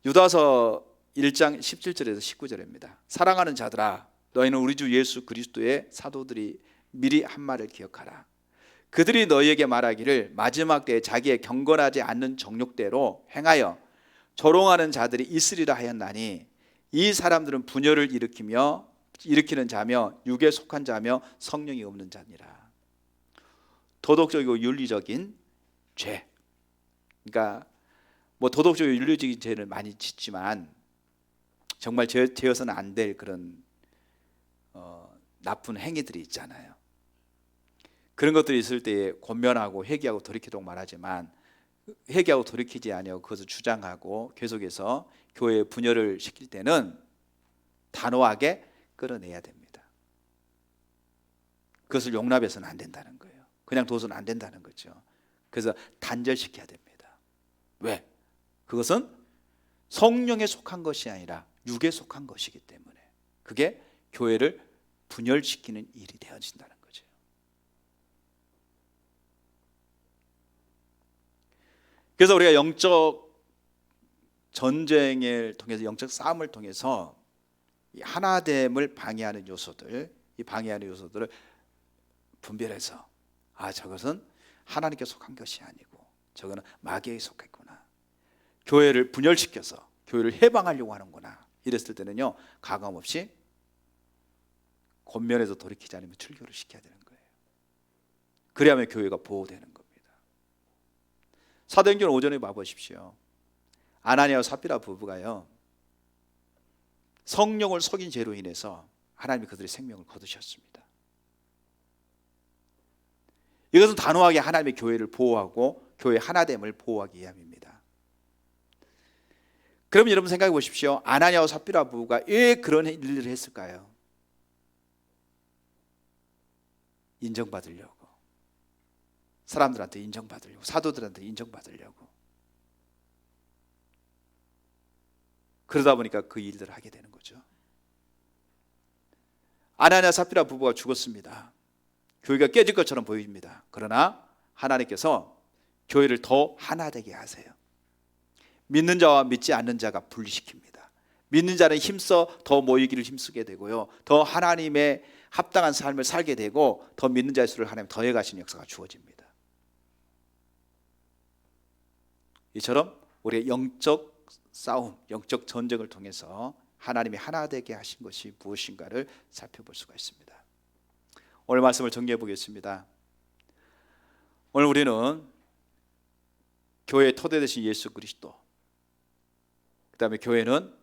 유다서 1장 17절에서 19절입니다. 사랑하는 자들아, 너희는 우리 주 예수 그리스도의 사도들이 미리 한 말을 기억하라. 그들이 너희에게 말하기를 마지막 때에 자기의 경건하지 않는 정욕대로 행하여 조롱하는 자들이 있으리라 하였나니 이 사람들은 분열을 일으키는 자며 육에 속한 자며 성령이 없는 자니라. 도덕적이고 윤리적인 죄, 그러니까 뭐 도덕적이고 윤리적인 죄를 많이 짓지만 정말 죄여서는 안 될 그런 나쁜 행위들이 있잖아요. 그런 것들이 있을 때에 권면하고 회개하고 돌이키도록 말하지만 회개하고 돌이키지 아니하고 그것을 주장하고 계속해서 교회에 분열을 시킬 때는 단호하게 끌어내야 됩니다. 그것을 용납해서는 안 된다는 거예요. 그냥 둬서는 안 된다는 거죠. 그래서 단절시켜야 됩니다. 왜? 그것은 성령에 속한 것이 아니라 육에 속한 것이기 때문에 그게 교회를 분열시키는 일이 되어진다는 거죠. 그래서 우리가 영적 전쟁을 통해서, 영적 싸움을 통해서 이 하나됨을 방해하는 요소들, 이 방해하는 요소들을 분별해서 저것은 하나님께 속한 것이 아니고 저거는 마귀에 속했구나, 교회를 분열시켜서 교회를 해방하려고 하는구나, 이랬을 때는요 가감없이 권면해서 돌이키지 않으면 출교를 시켜야 되는 거예요. 그래야만 교회가 보호되는 겁니다. 사도행전 5장에 봐보십시오. 아나니아와 삽비라 부부가요 성령을 속인 죄로 인해서 하나님이 그들의 생명을 거두셨습니다. 이것은 단호하게 하나님의 교회를 보호하고 교회의 하나됨을 보호하기 위함입니다. 그럼 여러분 생각해 보십시오. 아나니아와 삽비라 부부가 왜 그런 일을 했을까요? 인정받으려고, 사람들한테 인정받으려고, 사도들한테 인정받으려고. 그러다 보니까 그 일들을 하게 되는 거죠. 아나니아 삽비라 부부가 죽었습니다. 교회가 깨질 것처럼 보입니다. 그러나 하나님께서 교회를 더 하나되게 하세요. 믿는 자와 믿지 않는 자가 분리시킵니다. 믿는 자는 힘써 더 모이기를 힘쓰게 되고요, 더 하나님의 합당한 삶을 살게 되고 더 믿는 자의 수를 하나님 더해 가시는 역사가 주어집니다. 이처럼 우리의 영적 싸움, 영적 전쟁을 통해서 하나님이 하나 되게 하신 것이 무엇인가를 살펴볼 수가 있습니다. 오늘 말씀을 정리해 보겠습니다. 오늘 우리는 교회의 토대 되신 예수 그리스도, 그 다음에 교회는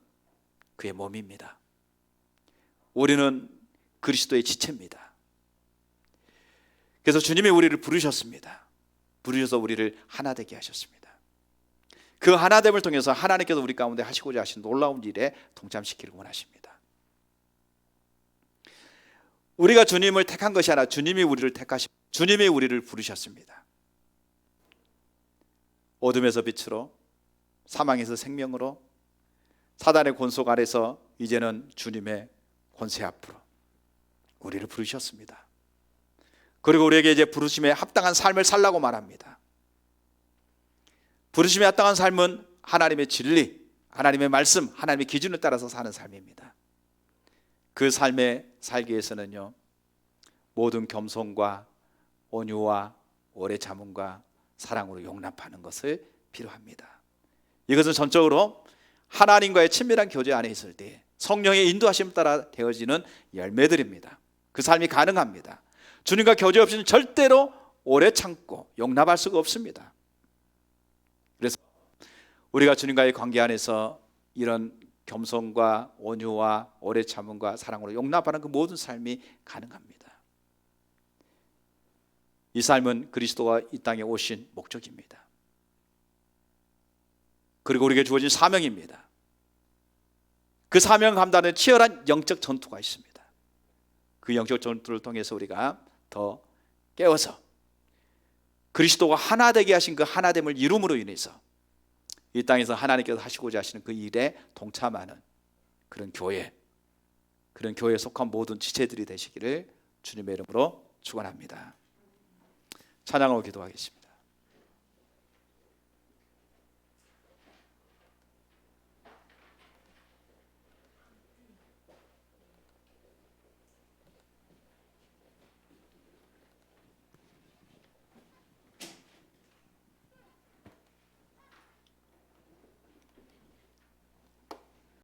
그의 몸입니다. 우리는 그리스도의 지체입니다. 그래서 주님이 우리를 부르셨습니다. 부르셔서 우리를 하나 되게 하셨습니다. 그 하나됨을 통해서 하나님께서 우리 가운데 하시고자 하신 놀라운 일에 동참시키길 원하십니다. 우리가 주님을 택한 것이 아니라 주님이 우리를 주님이 우리를 부르셨습니다. 어둠에서 빛으로, 사망에서 생명으로, 사단의 권속 아래서 이제는 주님의 권세 앞으로 우리를 부르셨습니다. 그리고 우리에게 이제 부르심에 합당한 삶을 살라고 말합니다. 부르심에 합당한 삶은 하나님의 진리, 하나님의 말씀, 하나님의 기준을 따라서 사는 삶입니다. 그 삶에 살기 위해서는요 모든 겸손과 온유와 오래 참음과 사랑으로 용납하는 것을 필요합니다. 이것은 전적으로 하나님과의 친밀한 교제 안에 있을 때 성령의 인도하심 따라 되어지는 열매들입니다. 그 삶이 가능합니다. 주님과 교제 없이는 절대로 오래 참고 용납할 수가 없습니다. 그래서 우리가 주님과의 관계 안에서 이런 겸손과 온유와 오래 참음과 사랑으로 용납하는 그 모든 삶이 가능합니다. 이 삶은 그리스도가 이 땅에 오신 목적입니다. 그리고 우리에게 주어진 사명입니다. 그 사명 감당하는 치열한 영적 전투가 있습니다. 그 영적 전투를 통해서 우리가 더 깨워서 그리스도가 하나 되게 하신 그 하나됨을 이룸으로 인해서 이 땅에서 하나님께서 하시고자 하시는 그 일에 동참하는 그런 교회, 그런 교회에 속한 모든 지체들이 되시기를 주님의 이름으로 축원합니다. 찬양하고 기도하겠습니다.